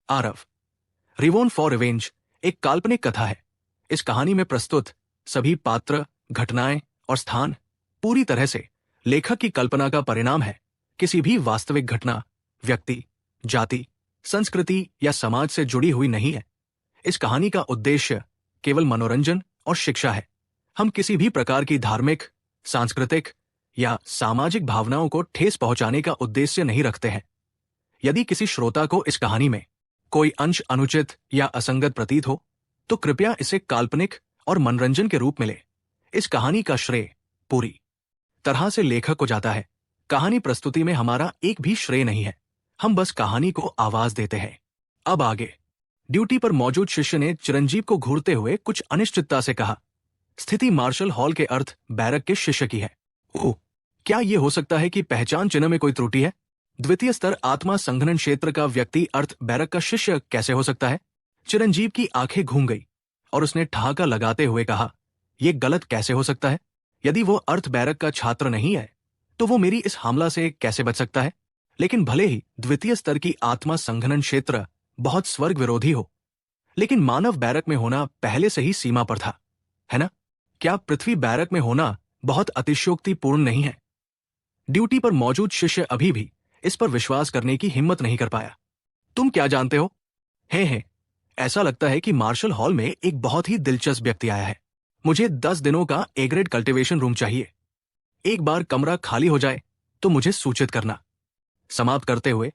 Aarav. रिवोन for revenge एक काल्पनिक कथा है। इस कहानी में प्रस्तुत सभी पात्र, घटनाएं और स्थान पूरी तरह से लेखक की कल्पना का परिणाम है, किसी भी वास्तविक घटना, व्यक्ति, जाति, संस्कृति या समाज से जुड़ी हुई नहीं है। इस कहानी का उद्देश्य केवल मनोरंजन और शिक्षा है। हम किसी भी प्रकार की धार्मिक, सांस्कृतिक या सामाजिक भावनाओं को ठेस पहुंचाने का उद्देश्य नहीं रखते हैं। यदि किसी श्रोता को इस कहानी में कोई अंश अनुचित या असंगत प्रतीत हो, तो कृपया इसे काल्पनिक और मनोरंजन के रूप में ले। इस कहानी का श्रेय पूरी तरह से लेखक को जाता है। कहानी प्रस्तुति में हमारा एक भी श्रेय नहीं है, हम बस कहानी को आवाज देते हैं। अब आगे। ड्यूटी पर मौजूद शिष्य ने चिरंजीव को घूरते हुए कुछ अनिश्चितता से कहा, स्थिति मार्शल हॉल के अर्थ बैरक के शिष्य की है। ओह, क्या यह हो सकता है कि पहचान चिन्ह में कोई त्रुटि है? द्वितीय स्तर आत्मा संघनन क्षेत्र का व्यक्ति अर्थ बैरक का शिष्य कैसे हो सकता है? चिरंजीव की आंखें घूम गई और उसने ठहाका लगाते हुए कहा, यह गलत कैसे हो सकता है? यदि वो अर्थ बैरक का छात्र नहीं है, तो वो मेरी इस हमला से कैसे बच सकता है? लेकिन भले ही द्वितीय स्तर की आत्मा संघनन क्षेत्र बहुत स्वर्ग विरोधी हो, लेकिन मानव बैरक में होना पहले से ही सीमा पर था, है ना? क्या पृथ्वी बैरक में होना बहुत अतिशयोक्तिपूर्ण नहीं है? ड्यूटी पर मौजूद शिष्य अभी भी इस पर विश्वास करने की हिम्मत नहीं कर पाया। तुम क्या जानते हो? है ऐसा लगता है कि मार्शल हॉल में एक बहुत ही दिलचस्प व्यक्ति आया है। मुझे 10 दिनों का ए ग्रेड कल्टीवेशन रूम चाहिए। एक बार कमरा खाली हो जाए तो मुझे सूचित करना। समाप्त करते हुए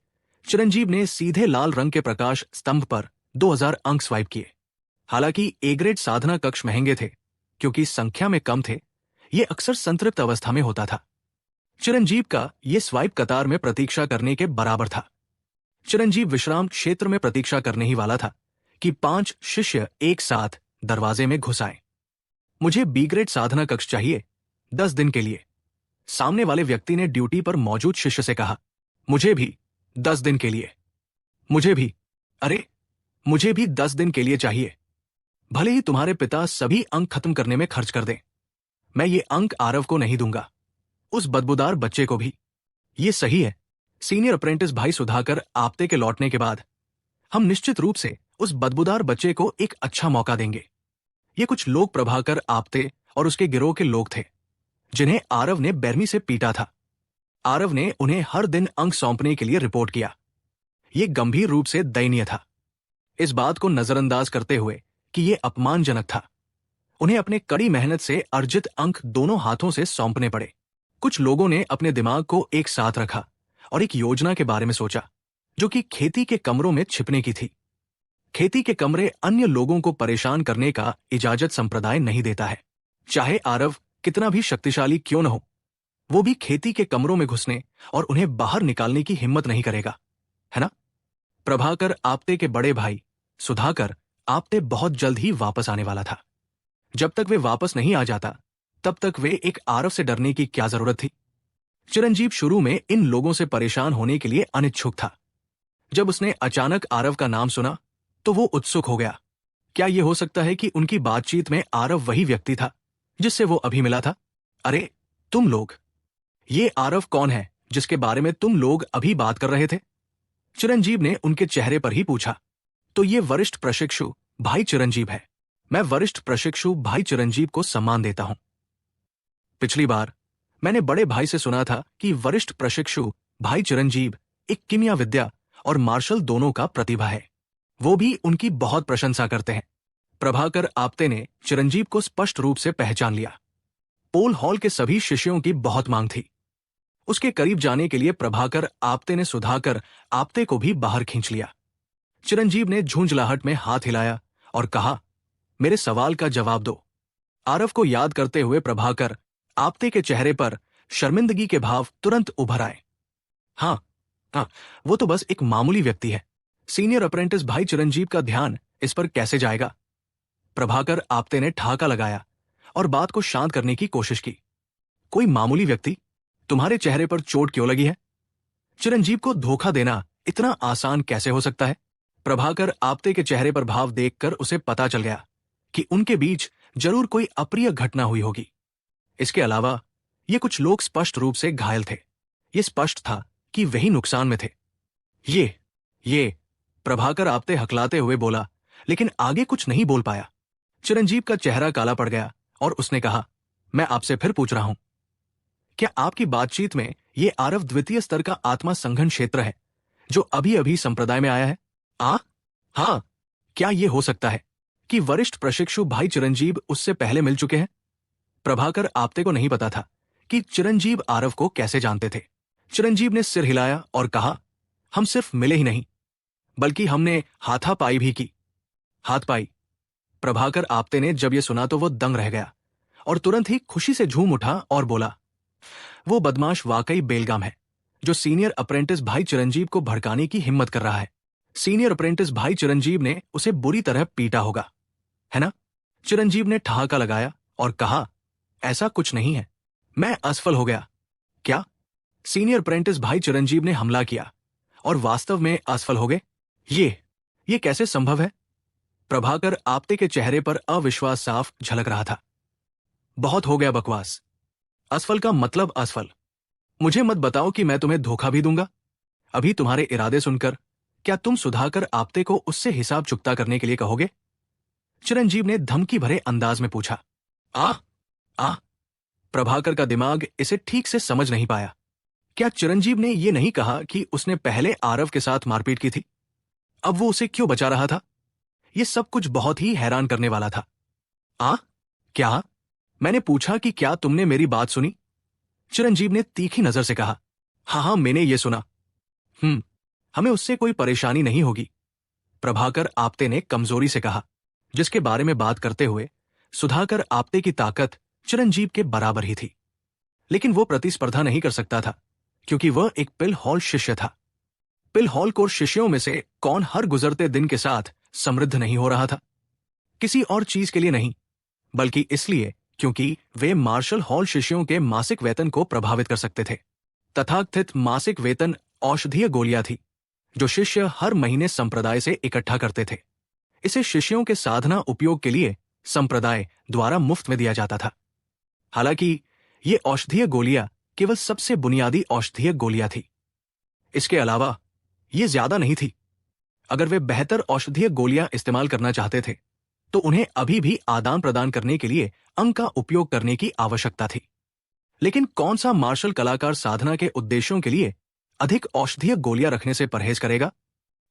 चिरंजीव ने सीधे लाल रंग के प्रकाश स्तंभ पर 2000 अंक स्वाइप किए। हालांकि ए ग्रेड साधना कक्ष महंगे थे, क्योंकि संख्या में कम थे, ये अक्सर संतृप्त अवस्था में होता था। चिरंजीव का ये स्वाइप कतार में प्रतीक्षा करने के बराबर था। चिरंजीव विश्राम क्षेत्र में प्रतीक्षा करने ही वाला था कि 5 शिष्य एक साथ दरवाजे में घुस आए। मुझे बी ग्रेड साधना कक्ष चाहिए 10 दिन के लिए। सामने वाले व्यक्ति ने ड्यूटी पर मौजूद शिष्य से कहा, मुझे भी 10 दिन के लिए। मुझे भी, अरे मुझे भी 10 दिन के लिए चाहिए। भले ही तुम्हारे पिता सभी अंक खत्म करने में खर्च कर दें, मैं ये अंक आरव को नहीं दूंगा, उस बदबूदार बच्चे को भी। ये सही है। सीनियर अप्रेंटिस भाई सुधाकर आपते के लौटने के बाद हम निश्चित रूप से उस बदबूदार बच्चे को एक अच्छा मौका देंगे। ये कुछ लोग प्रभाकर आपते और उसके गिरोह के लोग थे, जिन्हें आरव ने बेरमी से पीटा था। आरव ने उन्हें हर दिन अंक सौंपने के लिए रिपोर्ट किया। ये गंभीर रूप से दयनीय था। इस बात को नजरअंदाज करते हुए कि यह अपमानजनक था, उन्हें अपने कड़ी मेहनत से अर्जित अंक दोनों हाथों से सौंपने पड़े। कुछ लोगों ने अपने दिमाग को एक साथ रखा और एक योजना के बारे में सोचा, जो कि खेती के कमरों में छिपने की थी। खेती के कमरे अन्य लोगों को परेशान करने का इजाजत संप्रदाय नहीं देता है। चाहे आरव कितना भी शक्तिशाली क्यों न हो, वो भी खेती के कमरों में घुसने और उन्हें बाहर निकालने की हिम्मत नहीं करेगा, है ना? प्रभाकर आपते के बड़े भाई सुधाकर आपते बहुत जल्द ही वापस आने वाला था। जब तक वे वापस नहीं आ जाता, तब तक वे एक आरव से डरने की क्या जरूरत थी? चिरंजीव शुरू में इन लोगों से परेशान होने के लिए अनिच्छुक था। जब उसने अचानक आरव का नाम सुना, तो वो उत्सुक हो गया। क्या यह हो सकता है कि उनकी बातचीत में आरव वही व्यक्ति था जिससे वो अभी मिला था? अरे तुम लोग, ये आरव कौन है जिसके बारे में तुम लोग अभी बात कर रहे थे? चिरंजीव ने उनके चेहरे पर ही पूछा। तो ये वरिष्ठ प्रशिक्षु भाई चिरंजीव है। मैं वरिष्ठ प्रशिक्षु भाई चिरंजीव को सम्मान देता हूं। पिछली बार मैंने बड़े भाई से सुना था कि वरिष्ठ प्रशिक्षु भाई चिरंजीव एक कीमिया विद्या और मार्शल दोनों का प्रतिभा है। वो भी उनकी बहुत प्रशंसा करते हैं। प्रभाकर आपते ने चिरंजीव को स्पष्ट रूप से पहचान लिया। पोल हॉल के सभी शिष्यों की बहुत मांग थी। उसके करीब जाने के लिए प्रभाकर आपते ने सुधाकर आपते को भी बाहर खींच लिया। चिरंजीव ने झुंझलाहट में हाथ हिलाया और कहा, मेरे सवाल का जवाब दो। आरव को याद करते हुए प्रभाकर आपते के चेहरे पर शर्मिंदगी के भाव तुरंत उभर आए। हाँ, वो तो बस एक मामूली व्यक्ति है। सीनियर अप्रेंटिस भाई चिरंजीव का ध्यान इस पर कैसे जाएगा? प्रभाकर आपते ने ठहाका लगाया और बात को शांत करने की कोशिश की। कोई मामूली व्यक्ति? तुम्हारे चेहरे पर चोट क्यों लगी है? चिरंजीव को धोखा देना इतना आसान कैसे हो सकता है? प्रभाकर आपते के चेहरे पर भाव देखकर उसे पता चल गया कि उनके बीच जरूर कोई अप्रिय घटना हुई होगी। इसके अलावा ये कुछ लोग स्पष्ट रूप से घायल थे। ये स्पष्ट था कि वही नुकसान में थे। ये प्रभाकर आपते हकलाते हुए बोला, लेकिन आगे कुछ नहीं बोल पाया। चिरंजीव का चेहरा काला पड़ गया और उसने कहा, मैं आपसे फिर पूछ रहा हूं, क्या आपकी बातचीत में ये आरव द्वितीय स्तर का आत्मा संघन क्षेत्र है जो अभी अभी संप्रदाय में आया है? हाँ, क्या ये हो सकता है कि वरिष्ठ प्रशिक्षु भाई चिरंजीव उससे पहले मिल चुके हैं? प्रभाकर आपते को नहीं पता था कि चिरंजीव आरव को कैसे जानते थे। चिरंजीव ने सिर हिलाया और कहा, हम सिर्फ मिले ही नहीं बल्कि हमने हाथापाई भी की। हाथ पाई? प्रभाकर आपते ने जब यह सुना तो वो दंग रह गया और तुरंत ही खुशी से झूम उठा और बोला, वो बदमाश वाकई बेलगाम है जो सीनियर अप्रेंटिस भाई चिरंजीव को भड़काने की हिम्मत कर रहा है। सीनियर अप्रेंटिस भाई चिरंजीव ने उसे बुरी तरह पीटा होगा, है ना? चिरंजीव ने ठहाका लगाया और कहा, ऐसा कुछ नहीं है, मैं असफल हो गया। क्या? सीनियर अप्रेंटिस भाई चिरंजीव ने हमला किया और वास्तव में असफल हो गए? ये कैसे संभव है? प्रभाकर आपते के चेहरे पर अविश्वास साफ झलक रहा था। बहुत हो गया बकवास। असफल का मतलब असफल। मुझे मत बताओ कि मैं तुम्हें धोखा भी दूंगा। अभी तुम्हारे इरादे सुनकर क्या तुम सुधाकर आपते को उससे हिसाब चुकता करने के लिए कहोगे? चिरंजीव ने धमकी भरे अंदाज में पूछा। आ प्रभाकर का दिमाग इसे ठीक से समझ नहीं पाया। क्या चिरंजीव ने यह नहीं कहा कि उसने पहले आरव के साथ मारपीट की थी? अब वो उसे क्यों बचा रहा था? यह सब कुछ बहुत ही हैरान करने वाला था। क्या? मैंने पूछा कि क्या तुमने मेरी बात सुनी? चिरंजीव ने तीखी नजर से कहा, हाँ, मैंने ये सुना। हमें उससे कोई परेशानी नहीं होगी, प्रभाकर आपते ने कमजोरी से कहा, जिसके बारे में बात करते हुए सुधाकर आपते की ताकत चिरंजीव के बराबर ही थी। लेकिन वो प्रतिस्पर्धा नहीं कर सकता था क्योंकि वह एक पिल हॉल शिष्य था। पिल हॉल कोर्स शिष्यों में से कौन हर गुजरते दिन के साथ समृद्ध नहीं हो रहा था? किसी और चीज के लिए नहीं, बल्कि इसलिए क्योंकि वे मार्शल हॉल शिष्यों के मासिक वेतन को प्रभावित कर सकते थे। तथाकथित मासिक वेतन औषधीय गोलियां थी जो शिष्य हर महीने संप्रदाय से इकट्ठा करते थे। इसे शिष्यों के साधना उपयोग के लिए संप्रदाय द्वारा मुफ्त में दिया जाता था। हालांकि ये औषधीय गोलियां केवल सबसे बुनियादी औषधीय गोलियां थी। इसके अलावा ये ज्यादा नहीं थी। अगर वे बेहतर औषधीय गोलियां इस्तेमाल करना चाहते थे तो उन्हें अभी भी आदान प्रदान करने के लिए अंग का उपयोग करने की आवश्यकता थी। लेकिन कौन सा मार्शल कलाकार साधना के उद्देश्यों के लिए अधिक औषधीय गोलियां रखने से परहेज करेगा?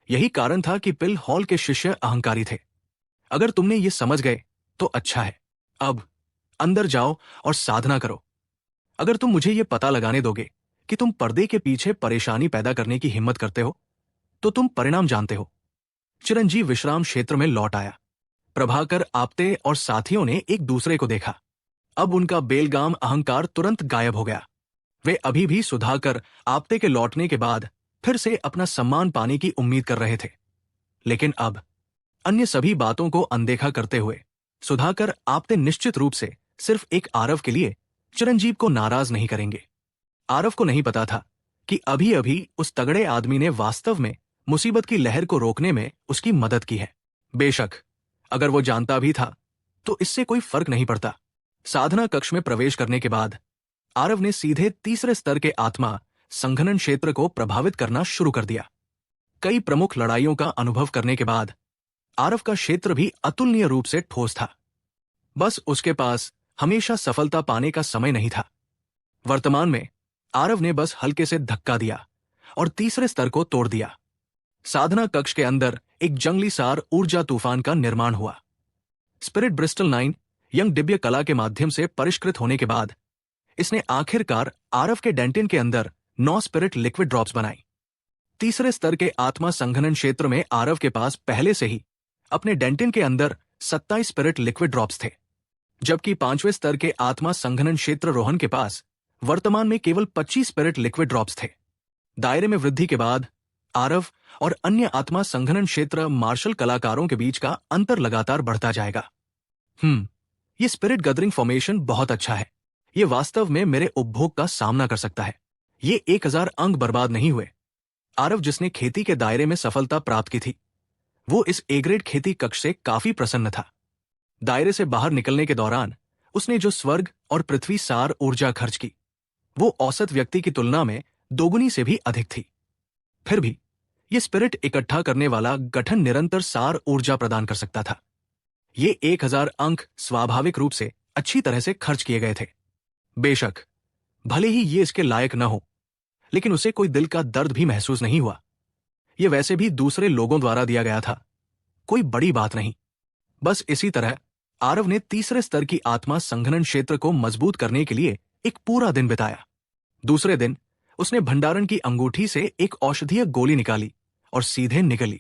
यही कारण था कि पिल हॉल के शिष्य अहंकारी थे। अगर तुमने ये समझ गए तो अच्छा है। अब अंदर जाओ और साधना करो। अगर तुम मुझे ये पता लगाने दोगे कि तुम पर्दे के पीछे परेशानी पैदा करने की हिम्मत करते हो तो तुम परिणाम जानते हो। चिरंजीव विश्राम क्षेत्र में लौट आया। प्रभाकर आपते और साथियों ने एक दूसरे को देखा। अब उनका बेलगाम अहंकार तुरंत गायब हो गया। वे अभी भी सुधाकर आपते के लौटने के बाद फिर से अपना सम्मान पाने की उम्मीद कर रहे थे। लेकिन अब अन्य सभी बातों को अनदेखा करते हुए सुधाकर आपते निश्चित रूप से सिर्फ एक आरव के लिए चिरंजीव को नाराज नहीं करेंगे। आरव को नहीं पता था कि अभी अभी उस तगड़े आदमी ने वास्तव में मुसीबत की लहर को रोकने में उसकी मदद की है। बेशक अगर वो जानता भी था तो इससे कोई फर्क नहीं पड़ता। साधना कक्ष में प्रवेश करने के बाद आरव ने सीधे तीसरे स्तर के आत्मा संघनन क्षेत्र को प्रभावित करना शुरू कर दिया। कई प्रमुख लड़ाइयों का अनुभव करने के बाद आरव का क्षेत्र भी अतुलनीय रूप से ठोस था। बस उसके पास हमेशा सफलता पाने का समय नहीं था। वर्तमान में आरव ने बस हल्के से धक्का दिया और तीसरे स्तर को तोड़ दिया। साधना कक्ष के अंदर एक जंगली सार ऊर्जा तूफान का निर्माण हुआ। स्पिरिट ब्रिस्टल 9 यंग दिव्य कला के माध्यम से परिष्कृत होने के बाद इसने आखिरकार आरव के डेंटिन के अंदर 9 स्पिरिट लिक्विड ड्रॉप्स बनाई। तीसरे स्तर के आत्मा संघनन क्षेत्र में आरव के पास पहले से ही अपने डेंटिन के अंदर 27 स्पिरिट लिक्विड ड्रॉप्स थे, जबकि 5वें स्तर के आत्मा संघनन क्षेत्र रोहन के पास वर्तमान में केवल 25 स्पिरिट लिक्विड ड्रॉप्स थे। दायरे में वृद्धि के बाद आरव और अन्य आत्मा संघनन क्षेत्र मार्शल कलाकारों के बीच का अंतर लगातार बढ़ता जाएगा। ये स्पिरिट गैदरिंग फॉर्मेशन बहुत अच्छा है। ये वास्तव में मेरे उपभोग का सामना कर सकता है। ये 1000 अंक बर्बाद नहीं हुए। आरव जिसने खेती के दायरे में सफलता प्राप्त की थी वो इस ए ग्रेड खेती कक्ष से काफी प्रसन्न था। दायरे से बाहर निकलने के दौरान उसने जो स्वर्ग और पृथ्वी सार ऊर्जा खर्च की वो औसत व्यक्ति की तुलना में दोगुनी से भी अधिक थी। फिर भी ये स्पिरिट इकट्ठा करने वाला गठन निरंतर सार ऊर्जा प्रदान कर सकता था। ये 1000 अंक स्वाभाविक रूप से अच्छी तरह से खर्च किए गए थे। बेशक भले ही ये इसके लायक न हो, लेकिन उसे कोई दिल का दर्द भी महसूस नहीं हुआ। ये वैसे भी दूसरे लोगों द्वारा दिया गया था, कोई बड़ी बात नहीं। बस इसी तरह आरव ने तीसरे स्तर की आत्मा संघनन क्षेत्र को मजबूत करने के लिए एक पूरा दिन बिताया। दूसरे दिन उसने भंडारण की अंगूठी से एक औषधीय गोली निकाली और सीधे निकली।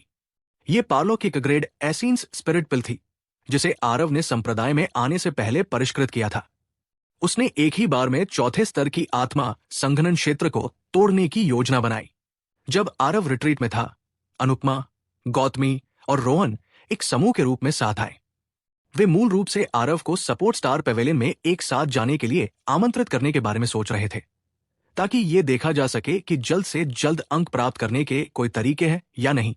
ये पार्लोकिक ग्रेड एसीन्स स्पिरिट पिल थी, जिसे आरव ने संप्रदाय में आने से पहले परिष्कृत किया था। उसने एक ही बार में चौथे स्तर की आत्मा संघनन क्षेत्र को तोड़ने की योजना बनाई। जब आरव रिट्रीट में था, अनुपमा, गौतमी और रोहन एक समूह के रूप में साथ आए। वे मूल रूप से आरव को सपोर्ट स्टार पेवेलियन में एक साथ जाने के लिए आमंत्रित करने के बारे में सोच रहे थे, ताकि ये देखा जा सके कि जल्द से जल्द अंक प्राप्त करने के कोई तरीके हैं या नहीं।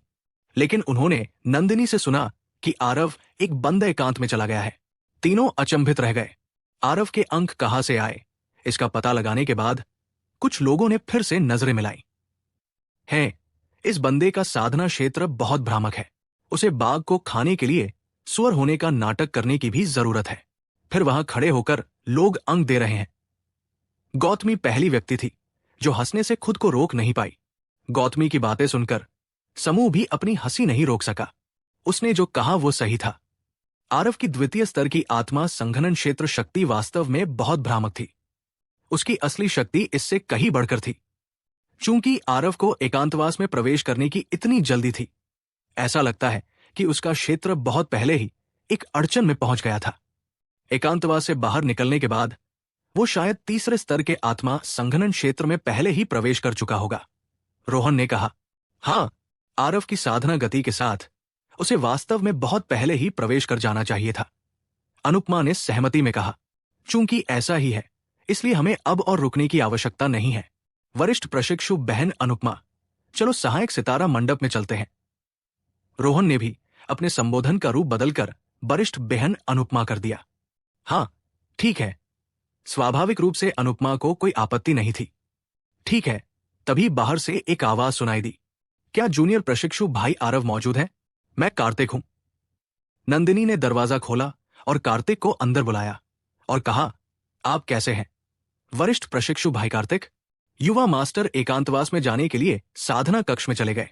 लेकिन उन्होंने नंदिनी से सुना कि आरव एक बंद एकांत में चला गया है। तीनों अचंभित रह गए। आरव के अंक कहां से आए, इसका पता लगाने के बाद कुछ लोगों ने फिर से नजरें मिलाई। इस बंदे का साधना क्षेत्र बहुत भ्रामक है। उसे बाघ को खाने के लिए सुअर होने का नाटक करने की भी जरूरत है। फिर वहां खड़े होकर लोग अंक दे रहे हैं। गौतमी पहली व्यक्ति थी जो हंसने से खुद को रोक नहीं पाई। गौतमी की बातें सुनकर समूह भी अपनी हंसी नहीं रोक सका। उसने जो कहा वो सही था। आरव की द्वितीय स्तर की आत्मा संघनन क्षेत्र शक्ति वास्तव में बहुत भ्रामक थी। उसकी असली शक्ति इससे कहीं बढ़कर थी। चूंकि आरव को एकांतवास में प्रवेश करने की इतनी जल्दी थी, ऐसा लगता है कि उसका क्षेत्र बहुत पहले ही एक अड़चन में पहुंच गया था। एकांतवास से बाहर निकलने के बाद वो शायद तीसरे स्तर के आत्मा संघनन क्षेत्र में पहले ही प्रवेश कर चुका होगा। रोहन ने कहा, हाँ, आरव की साधना गति के साथ उसे वास्तव में बहुत पहले ही प्रवेश कर जाना चाहिए था। अनुपमा ने सहमति में कहा, चूंकि ऐसा ही है, इसलिए हमें अब और रुकने की आवश्यकता नहीं है। वरिष्ठ प्रशिक्षु बहन अनुपमा, चलो सहायक सितारा मंडप में चलते हैं। रोहन ने भी अपने संबोधन का रूप बदलकर वरिष्ठ बहन अनुपमा कर दिया। हाँ, ठीक है। स्वाभाविक रूप से अनुपमा को कोई आपत्ति नहीं थी। ठीक है। तभी बाहर से एक आवाज सुनाई दी, क्या जूनियर प्रशिक्षु भाई आरव मौजूद है? मैं कार्तिक हूं। नंदिनी ने दरवाजा खोला और कार्तिक को अंदर बुलाया और कहा, आप कैसे हैं वरिष्ठ प्रशिक्षु भाई कार्तिक? युवा मास्टर एकांतवास में जाने के लिए साधना कक्ष में चले गए।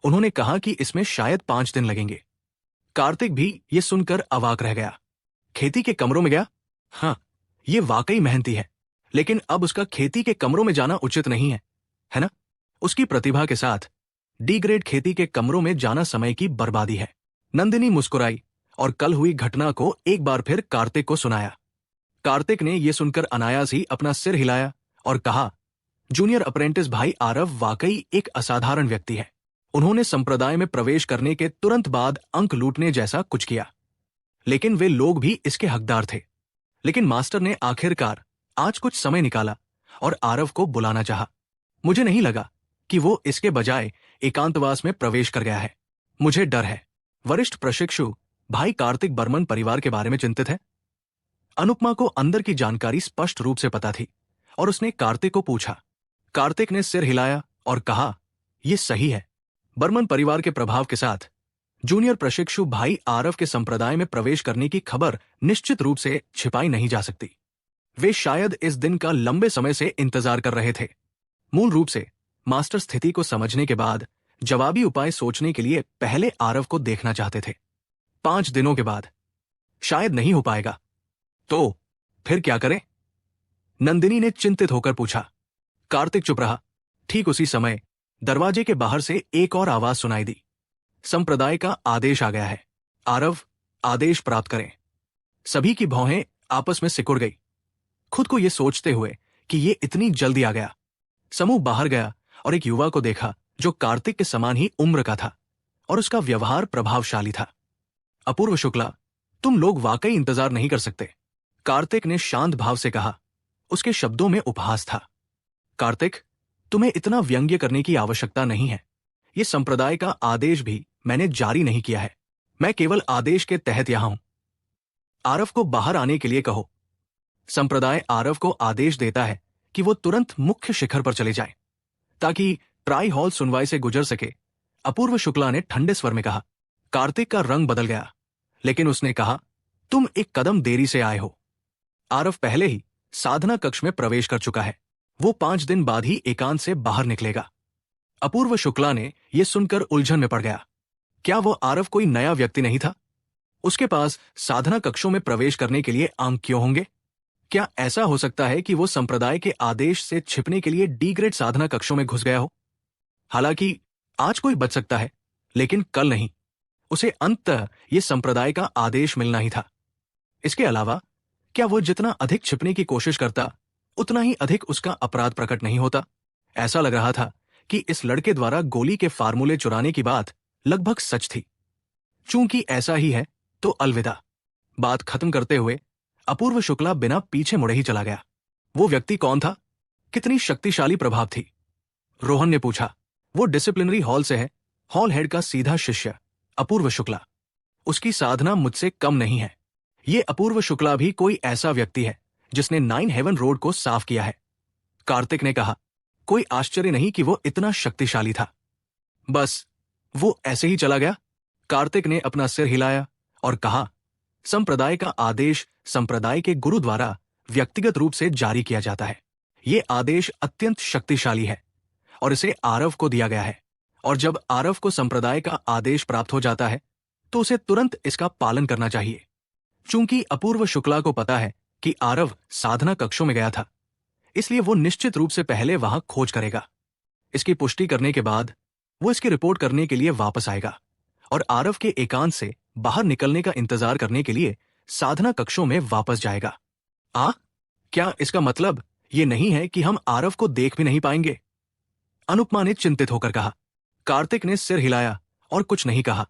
उन्होंने कहा कि इसमें शायद 5 दिन लगेंगे। कार्तिक भी ये सुनकर अवाक रह गया। खेती के कमरों में गया? हाँ, ये वाकई मेहनती है, लेकिन अब उसका खेती के कमरों में जाना उचित नहीं है ना? उसकी प्रतिभा के साथ डी ग्रेड खेती के कमरों में जाना समय की बर्बादी है। नंदिनी मुस्कुराई और कल हुई घटना को एक बार फिर कार्तिक को सुनाया। कार्तिक ने यह सुनकर अनायास ही अपना सिर हिलाया और कहा, जूनियर अप्रेंटिस भाई आरव वाकई एक असाधारण व्यक्ति है। उन्होंने संप्रदाय में प्रवेश करने के तुरंत बाद अंक लूटने जैसा कुछ किया, लेकिन वे लोग भी इसके हकदार थे। लेकिन मास्टर ने आखिरकार आज कुछ समय निकाला और आरव को बुलाना चाहा। मुझे नहीं लगा कि वो इसके बजाय एकांतवास में प्रवेश कर गया है। मुझे डर है। वरिष्ठ प्रशिक्षु भाई कार्तिक बर्मन परिवार के बारे में चिंतित है। अनुपमा को अंदर की जानकारी स्पष्ट रूप से पता थी और उसने कार्तिक को पूछा। कार्तिक ने सिर हिलाया और कहा, यह सही है। बर्मन परिवार के प्रभाव के साथ जूनियर प्रशिक्षु भाई आरव के संप्रदाय में प्रवेश करने की खबर निश्चित रूप से छिपाई नहीं जा सकती। वे शायद इस दिन का लंबे समय से इंतजार कर रहे थे। मूल रूप से मास्टर स्थिति को समझने के बाद जवाबी उपाय सोचने के लिए पहले आरव को देखना चाहते थे। 5 दिनों के बाद शायद नहीं हो पाएगा, तो फिर क्या करें? नंदिनी ने चिंतित होकर पूछा। कार्तिक चुप रहा। ठीक उसी समय दरवाजे के बाहर से एक और आवाज सुनाई दी। संप्रदाय का आदेश आ गया है। आरव, आदेश प्राप्त करें। सभी की भौहें आपस में सिकुड़ गई, खुद को यह सोचते हुए कि यह इतनी जल्दी आ गया। समूह बाहर गया और एक युवा को देखा जो कार्तिक के समान ही उम्र का था और उसका व्यवहार प्रभावशाली था। अपूर्व शुक्ला, तुम लोग वाकई इंतजार नहीं कर सकते, कार्तिक ने शांत भाव से कहा। उसके शब्दों में उपहास था। कार्तिक, तुम्हें इतना व्यंग्य करने की आवश्यकता नहीं है। यह संप्रदाय का आदेश भी मैंने जारी नहीं किया है। मैं केवल आदेश के तहत यहां हूं। आरव को बाहर आने के लिए कहो। संप्रदाय आरव को आदेश देता है कि वो तुरंत मुख्य शिखर पर चले जाए ताकि ट्राई हॉल सुनवाई से गुजर सके। अपूर्व शुक्ला ने ठंडे स्वर में कहा। कार्तिक का रंग बदल गया, लेकिन उसने कहा, तुम एक कदम देरी से आए हो। आरव पहले ही साधना कक्ष में प्रवेश कर चुका है। वो 5 दिन बाद ही एकांत से बाहर निकलेगा। अपूर्व शुक्ला ने यह सुनकर उलझन में पड़ गया। क्या वो आरव कोई नया व्यक्ति नहीं था? उसके पास साधना कक्षों में प्रवेश करने के लिए अंक क्यों होंगे? क्या ऐसा हो सकता है कि वो संप्रदाय के आदेश से छिपने के लिए डी ग्रेड साधना कक्षों में घुस गया हो? हालांकि आज कोई बच सकता है, लेकिन कल नहीं। उसे अंततः ये संप्रदाय का आदेश मिलना ही था। इसके अलावा क्या वो जितना अधिक छिपने की कोशिश करता, उतना ही अधिक उसका अपराध प्रकट नहीं होता? ऐसा लग रहा था कि इस लड़के द्वारा गोली के फार्मूले चुराने की बात लगभग सच थी। चूंकि ऐसा ही है तो अलविदा। बात खत्म करते हुए अपूर्व शुक्ला बिना पीछे मुड़े ही चला गया। वो व्यक्ति कौन था? कितनी शक्तिशाली प्रभाव थी? रोहन ने पूछा। वो डिसिप्लिनरी हॉल से है, हॉल हेड का सीधा शिष्य अपूर्व शुक्ला। उसकी साधना मुझसे कम नहीं है। ये अपूर्व शुक्ला भी कोई ऐसा व्यक्ति है जिसने 9 हेवन रोड को साफ किया है। कार्तिक ने कहा। कोई आश्चर्य नहीं कि वो इतना शक्तिशाली था। बस वो ऐसे ही चला गया? कार्तिक ने अपना सिर हिलाया और कहा, संप्रदाय का आदेश संप्रदाय के गुरु द्वारा व्यक्तिगत रूप से जारी किया जाता है। ये आदेश अत्यंत शक्तिशाली है और इसे आरव को दिया गया है। और जब आरव को संप्रदाय का आदेश प्राप्त हो जाता है तो उसे तुरंत इसका पालन करना चाहिए। चूंकि अपूर्व शुक्ला को पता है कि आरव साधना कक्षों में गया था, इसलिए वो निश्चित रूप से पहले वहां खोज करेगा। इसकी पुष्टि करने के बाद वो इसकी रिपोर्ट करने के लिए वापस आएगा और आरव के एकांत से बाहर निकलने का इंतजार करने के लिए साधना कक्षों में वापस जाएगा। क्या इसका मतलब ये नहीं है कि हम आरव को देख भी नहीं पाएंगे? अनुपमा ने चिंतित होकर कहा। कार्तिक ने सिर हिलाया और कुछ नहीं कहा।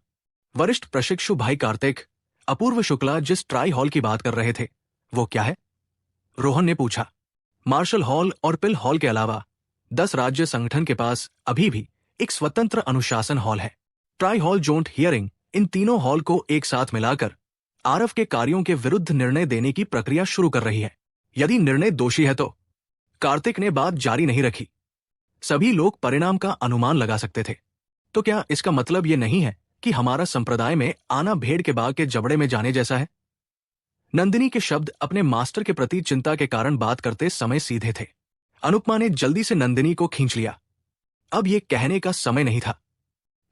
वरिष्ठ प्रशिक्षु भाई कार्तिक, अपूर्व शुक्ला जिस ट्राई हॉल की बात कर रहे थे वो क्या है? रोहन ने पूछा। मार्शल हॉल और पिल हॉल के अलावा 10 राज्य संगठन के पास अभी भी एक स्वतंत्र अनुशासन हॉल है। ट्राई हॉल जोंट हियरिंग इन तीनों हॉल को एक साथ मिलाकर आरव के कार्यों के विरुद्ध निर्णय देने की प्रक्रिया शुरू कर रही है। यदि निर्णय दोषी है तो? कार्तिक ने बात जारी नहीं रखी। सभी लोग परिणाम का अनुमान लगा सकते थे। तो क्या इसका मतलब यह नहीं है कि हमारा संप्रदाय में आना भेड़ के बाग के जबड़े में जाने जैसा है? नंदिनी के शब्द अपने मास्टर के प्रति चिंता के कारण बात करते समय सीधे थे। अनुपमा ने जल्दी से नंदिनी को खींच लिया। अब यह कहने का समय नहीं था।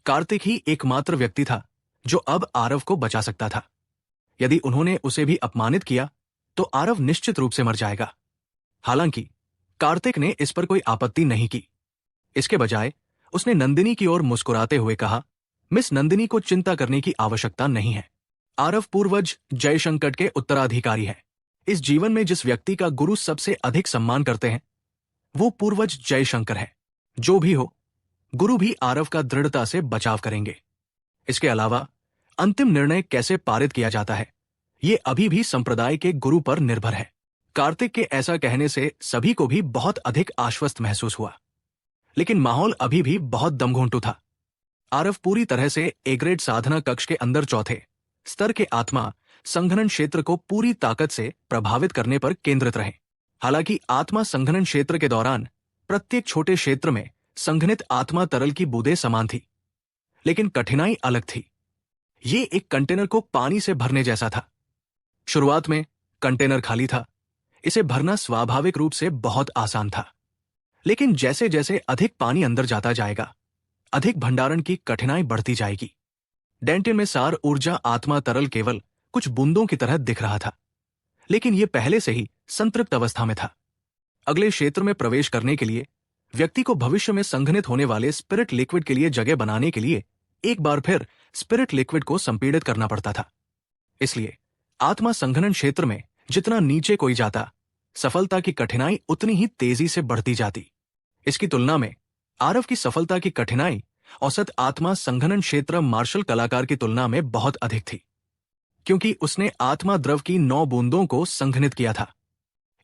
कार्तिक ही एकमात्र व्यक्ति था जो अब आरव को बचा सकता था। यदि उन्होंने उसे भी अपमानित किया तो आरव निश्चित रूप से मर जाएगा। हालांकि कार्तिक ने इस पर कोई आपत्ति नहीं की। इसके बजाय उसने नंदिनी की ओर मुस्कुराते हुए कहा, मिस नंदिनी को चिंता करने की आवश्यकता नहीं है। आरव पूर्वज जयशंकर के उत्तराधिकारी है। इस जीवन में जिस व्यक्ति का गुरु सबसे अधिक सम्मान करते हैं वो पूर्वज जयशंकर है। जो भी हो, गुरु भी आरव का दृढ़ता से बचाव करेंगे। इसके अलावा अंतिम निर्णय कैसे पारित किया जाता है ये अभी भी संप्रदाय के गुरु पर निर्भर है। कार्तिक के ऐसा कहने से सभी को भी बहुत अधिक आश्वस्त महसूस हुआ, लेकिन माहौल अभी भी बहुत दमघोंटू था। आरव पूरी तरह से ए ग्रेड साधना कक्ष के अंदर चौथे स्तर के आत्मा संघनन क्षेत्र को पूरी ताकत से प्रभावित करने पर केंद्रित रहे। हालांकि आत्मा संघनन क्षेत्र के दौरान प्रत्येक छोटे क्षेत्र में संघनित आत्मा तरल की बूंदें समान थी, लेकिन कठिनाई अलग थी। ये एक कंटेनर को पानी से भरने जैसा था। शुरुआत में कंटेनर खाली था। इसे भरना स्वाभाविक रूप से बहुत आसान था, लेकिन जैसे जैसे अधिक पानी अंदर जाता जाएगा, अधिक भंडारण की कठिनाई बढ़ती जाएगी। डेंटिन में सार ऊर्जा आत्मा तरल केवल कुछ बूंदों की तरह दिख रहा था, लेकिन यह पहले से ही संतृप्त अवस्था में था। अगले क्षेत्र में प्रवेश करने के लिए व्यक्ति को भविष्य में संघनित होने वाले स्पिरिट लिक्विड के लिए जगह बनाने के लिए एक बार फिर स्पिरिट लिक्विड को संपीड़ित करना पड़ता था। इसलिए आत्मा संघनन क्षेत्र में जितना नीचे कोई जाता, सफलता की कठिनाई उतनी ही तेजी से बढ़ती जाती। इसकी तुलना में आरव की सफलता की कठिनाई औसत आत्मा संघनन क्षेत्र मार्शल कलाकार की तुलना में बहुत अधिक थी, क्योंकि उसने आत्मा द्रव की 9 बूंदों को संघनित किया था।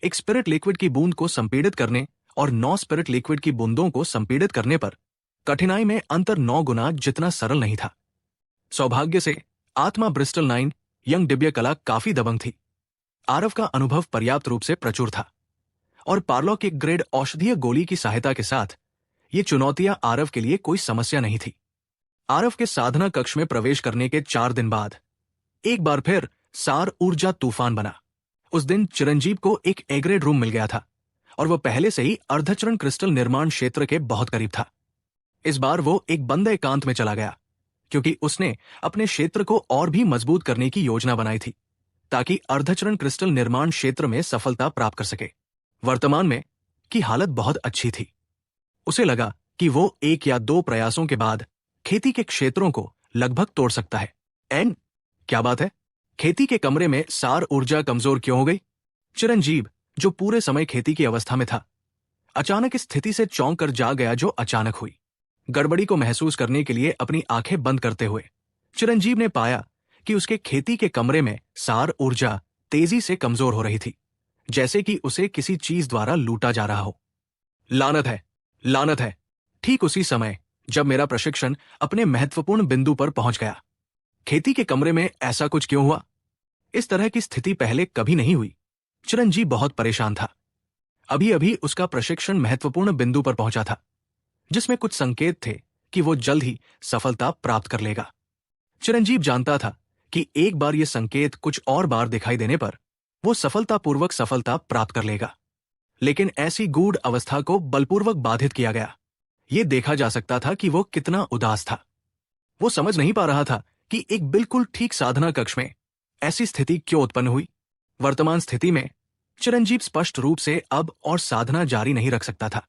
एक स्पिरिट लिक्विड की बूंद को संपीड़ित करने और 9 स्पिरिट लिक्विड की बूंदों को संपीड़ित करने पर कठिनाई में अंतर 9 गुना जितना सरल नहीं था। सौभाग्य से आत्मा ब्रिस्टल 9 यंग दिव्य कला काफी दबंग थी। आरव का अनुभव पर्याप्त रूप से प्रचुर था और पार्लॉक एक ग्रेड औषधीय गोली की सहायता के साथ ये चुनौतियां आरव के लिए कोई समस्या नहीं थी। आरव के साधना कक्ष में प्रवेश करने के 4 दिन बाद एक बार फिर सार ऊर्जा तूफान बना। उस दिन चिरंजीव को एक एग्रेड रूम मिल गया था और वह पहले से ही अर्धचरण क्रिस्टल निर्माण क्षेत्र के बहुत करीब था। इस बार वो एक बंद एकांत में चला गया क्योंकि उसने अपने क्षेत्र को और भी मजबूत करने की योजना बनाई थी ताकि अर्धचरण क्रिस्टल निर्माण क्षेत्र में सफलता प्राप्त कर सके। वर्तमान में की हालत बहुत अच्छी थी। उसे लगा कि वो 1 या 2 प्रयासों के बाद खेती के क्षेत्रों को लगभग तोड़ सकता है। क्या बात है? खेती के कमरे में सार ऊर्जा कमजोर क्यों हो गई? चिरंजीव, जो पूरे समय खेती की अवस्था में था, अचानक इस स्थिति से चौंक कर जाग गया जो अचानक हुई। गड़बड़ी को महसूस करने के लिए अपनी आंखें बंद करते हुए चिरंजीव ने पाया कि उसके खेती के कमरे में सार ऊर्जा तेजी से कमजोर हो रही थी, जैसे कि उसे किसी चीज द्वारा लूटा जा रहा हो। लानत है, लानत है। ठीक उसी समय जब मेरा प्रशिक्षण अपने महत्वपूर्ण बिंदु पर पहुंच गया, खेती के कमरे में ऐसा कुछ क्यों हुआ? इस तरह की स्थिति पहले कभी नहीं हुई। चिरंजीव बहुत परेशान था। अभी अभी उसका प्रशिक्षण महत्वपूर्ण बिंदु पर पहुंचा था जिसमें कुछ संकेत थे कि वो जल्द ही सफलता प्राप्त कर लेगा। चिरंजीव जानता था कि एक बार ये संकेत कुछ और बार दिखाई देने पर वो सफलतापूर्वक सफलता प्राप्त कर लेगा, लेकिन ऐसी गूढ़ अवस्था को बलपूर्वक बाधित किया गया। ये देखा जा सकता था कि वो कितना उदास था। वो समझ नहीं पा रहा था कि एक बिल्कुल ठीक साधना कक्ष में ऐसी स्थिति क्यों उत्पन्न हुई। वर्तमान स्थिति में चिरंजीव स्पष्ट रूप से अब और साधना जारी नहीं रख सकता था।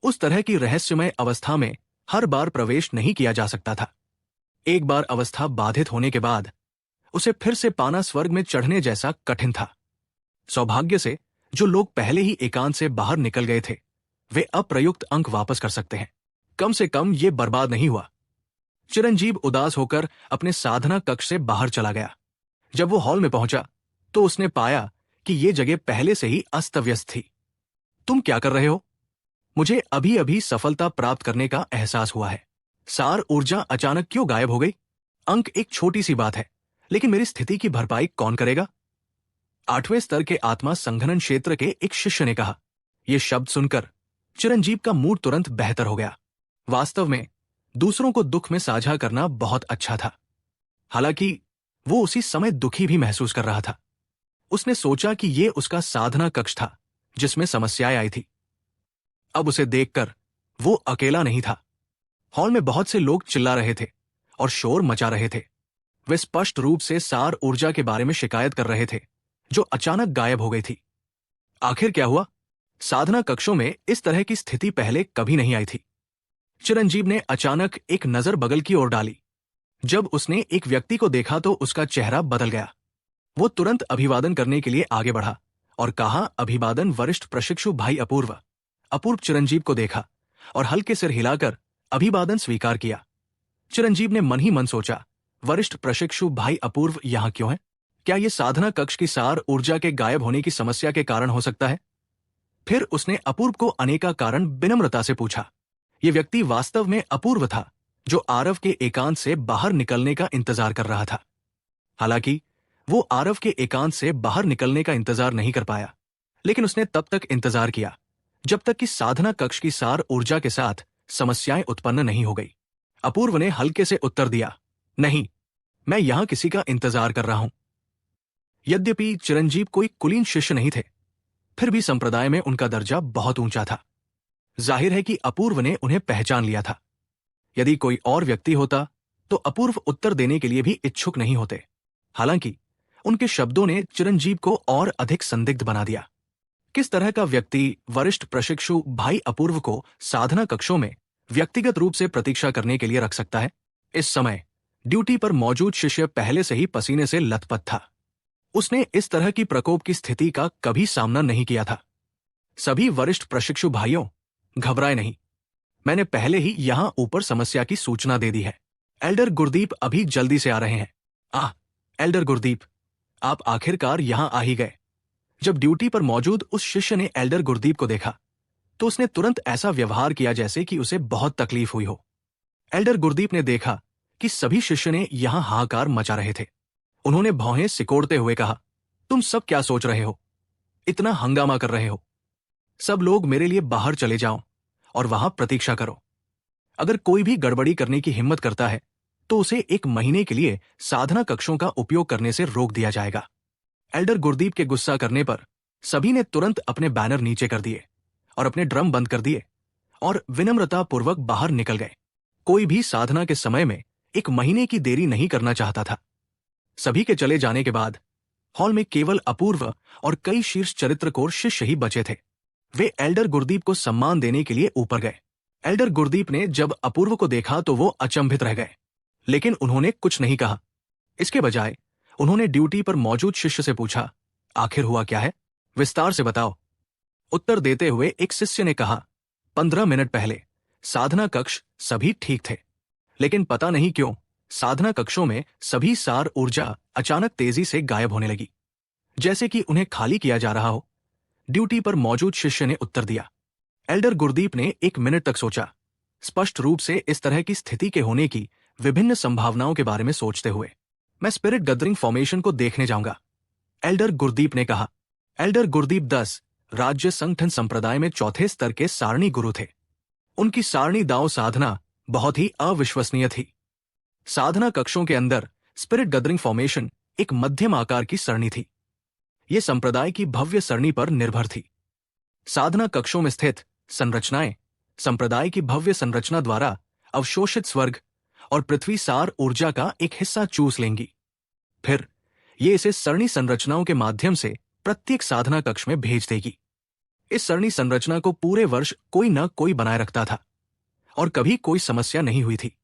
उस तरह की रहस्यमय अवस्था में हर बार प्रवेश नहीं किया जा सकता था। एक बार अवस्था बाधित होने के बाद उसे फिर से पाना स्वर्ग में चढ़ने जैसा कठिन था। सौभाग्य से जो लोग पहले ही एकांत से बाहर निकल गए थे वे अप्रयुक्त अंक वापस कर सकते हैं। कम से कम ये बर्बाद नहीं हुआ। चिरंजीव उदास होकर अपने साधना कक्ष से बाहर चला गया। जब वो हॉल में पहुंचा तो उसने पाया कि ये जगह पहले से ही अस्त व्यस्त थी। तुम क्या कर रहे हो? मुझे अभी अभी सफलता प्राप्त करने का एहसास हुआ है। सार ऊर्जा अचानक क्यों गायब हो गई? अंक एक छोटी सी बात है, लेकिन मेरी स्थिति की भरपाई कौन करेगा? 8वें स्तर के आत्मा संघनन क्षेत्र के एक शिष्य ने कहा। यह शब्द सुनकर चिरंजीव का मूड तुरंत बेहतर हो गया। वास्तव में दूसरों को दुख में साझा करना बहुत अच्छा था। हालांकि वो उसी समय दुखी भी महसूस कर रहा था। उसने सोचा कि यह उसका साधना कक्ष था जिसमें समस्याएं आई थी। अब उसे देखकर वो अकेला नहीं था। हॉल में बहुत से लोग चिल्ला रहे थे और शोर मचा रहे थे। वे स्पष्ट रूप से सार ऊर्जा के बारे में शिकायत कर रहे थे जो अचानक गायब हो गई थी। आखिर क्या हुआ? साधना कक्षों में इस तरह की स्थिति पहले कभी नहीं आई थी। चिरंजीव ने अचानक एक नजर बगल की ओर डाली। जब उसने एक व्यक्ति को देखा तो उसका चेहरा बदल गया। वो तुरंत अभिवादन करने के लिए आगे बढ़ा और कहा, अभिवादन वरिष्ठ प्रशिक्षु भाई अपूर्व। अपूर्व चिरंजीव को देखा और हल्के सिर हिलाकर अभिवादन स्वीकार किया। चिरंजीव ने मन ही मन सोचा, वरिष्ठ प्रशिक्षु भाई अपूर्व यहां क्यों है? क्या यह साधना कक्ष की सार ऊर्जा के गायब होने की समस्या के कारण हो सकता है? फिर उसने अपूर्व को अनेका कारण विनम्रता से पूछा। यह व्यक्ति वास्तव में अपूर्व था जो आरव के एकांत से बाहर निकलने का इंतजार कर रहा था। हालांकि वो आरव के एकांत से बाहर निकलने का इंतजार नहीं कर पाया, लेकिन उसने तब तक इंतजार किया जब तक कि साधना कक्ष की सार ऊर्जा के साथ समस्याएं उत्पन्न नहीं हो गई। अपूर्व ने हल्के से उत्तर दिया, नहीं, मैं यहां किसी का इंतजार कर रहा हूं। यद्यपि चिरंजीव कोई कुलीन शिष्य नहीं थे, फिर भी संप्रदाय में उनका दर्जा बहुत ऊंचा था। जाहिर है कि अपूर्व ने उन्हें पहचान लिया था। यदि कोई और व्यक्ति होता तो अपूर्व उत्तर देने के लिए भी इच्छुक नहीं होते। हालांकि उनके शब्दों ने चिरंजीव को और अधिक संदिग्ध बना दिया। किस तरह का व्यक्ति वरिष्ठ प्रशिक्षु भाई अपूर्व को साधना कक्षों में व्यक्तिगत रूप से प्रतीक्षा करने के लिए रख सकता है? इस समय ड्यूटी पर मौजूद शिष्य पहले से ही पसीने से लथपथ था। उसने इस तरह की प्रकोप की स्थिति का कभी सामना नहीं किया था। सभी वरिष्ठ प्रशिक्षु भाइयों, घबराए नहीं। मैंने पहले ही यहां ऊपर समस्या की सूचना दे दी है। एल्डर गुरदीप अभी जल्दी से आ रहे हैं। एल्डर गुरदीप, आप आखिरकार यहां आ ही गए। जब ड्यूटी पर मौजूद उस शिष्य ने एल्डर गुरदीप को देखा तो उसने तुरंत ऐसा व्यवहार किया जैसे कि उसे बहुत तकलीफ हुई हो। एल्डर गुरदीप ने देखा कि सभी शिष्य ने यहां हाहाकार मचा रहे थे। उन्होंने भौहें सिकोड़ते हुए कहा, तुम सब क्या सोच रहे हो? इतना हंगामा कर रहे हो? सब लोग मेरे लिए बाहर चले जाओ और वहां प्रतीक्षा करो। अगर कोई भी गड़बड़ी करने की हिम्मत करता है तो उसे 1 महीने के लिए साधना कक्षों का उपयोग करने से रोक दिया जाएगा। एल्डर गुरदीप के गुस्सा करने पर सभी ने तुरंत अपने बैनर नीचे कर दिए और अपने ड्रम बंद कर दिए और विनम्रता पूर्वक बाहर निकल गए। कोई भी साधना के समय में 1 महीने की देरी नहीं करना चाहता था। सभी के चले जाने के बाद हॉल में केवल अपूर्व और कई शीर्ष चरित्र कोर शिष्य ही बचे थे। वे एल्डर गुरदीप को सम्मान देने के लिए ऊपर गए। एल्डर गुरदीप ने जब अपूर्व को देखा तो वो अचंभित रह गए, लेकिन उन्होंने कुछ नहीं कहा। इसके बजाय उन्होंने ड्यूटी पर मौजूद शिष्य से पूछा, आखिर हुआ क्या है, विस्तार से बताओ। उत्तर देते हुए एक शिष्य ने कहा, 15 मिनट पहले साधना कक्ष सभी ठीक थे, लेकिन पता नहीं क्यों साधना कक्षों में सभी सार ऊर्जा अचानक तेजी से गायब होने लगी, जैसे कि उन्हें खाली किया जा रहा हो। ड्यूटी पर मौजूद शिष्य ने उत्तर दिया। एल्डर गुरदीप ने 1 मिनट तक सोचा, स्पष्ट रूप से इस तरह की स्थिति के होने की विभिन्न संभावनाओं के बारे में सोचते हुए। मैं स्पिरिट गैदरिंग फॉर्मेशन को देखने जाऊंगा, एल्डर गुरदीप ने कहा। एल्डर गुरदीप 10 राज्य संगठन संप्रदाय में चौथे स्तर के सारणी गुरु थे। उनकी सारणी दाव साधना बहुत ही अविश्वसनीय थी। साधना कक्षों के अंदर स्पिरिट गैदरिंग फॉर्मेशन एक मध्यम आकार की सरणी थी। यह संप्रदाय की भव्य सरणी पर निर्भर थी। साधना कक्षों में स्थित संरचनाएं संप्रदाय की भव्य संरचना द्वारा अवशोषित स्वर्ग और पृथ्वी सार ऊर्जा का एक हिस्सा चूस लेंगी। फिर ये इसे सरणी संरचनाओं के माध्यम से प्रत्येक साधना कक्ष में भेज देगी। इस सरणी संरचना को पूरे वर्ष कोई न कोई बनाए रखता था और कभी कोई समस्या नहीं हुई थी।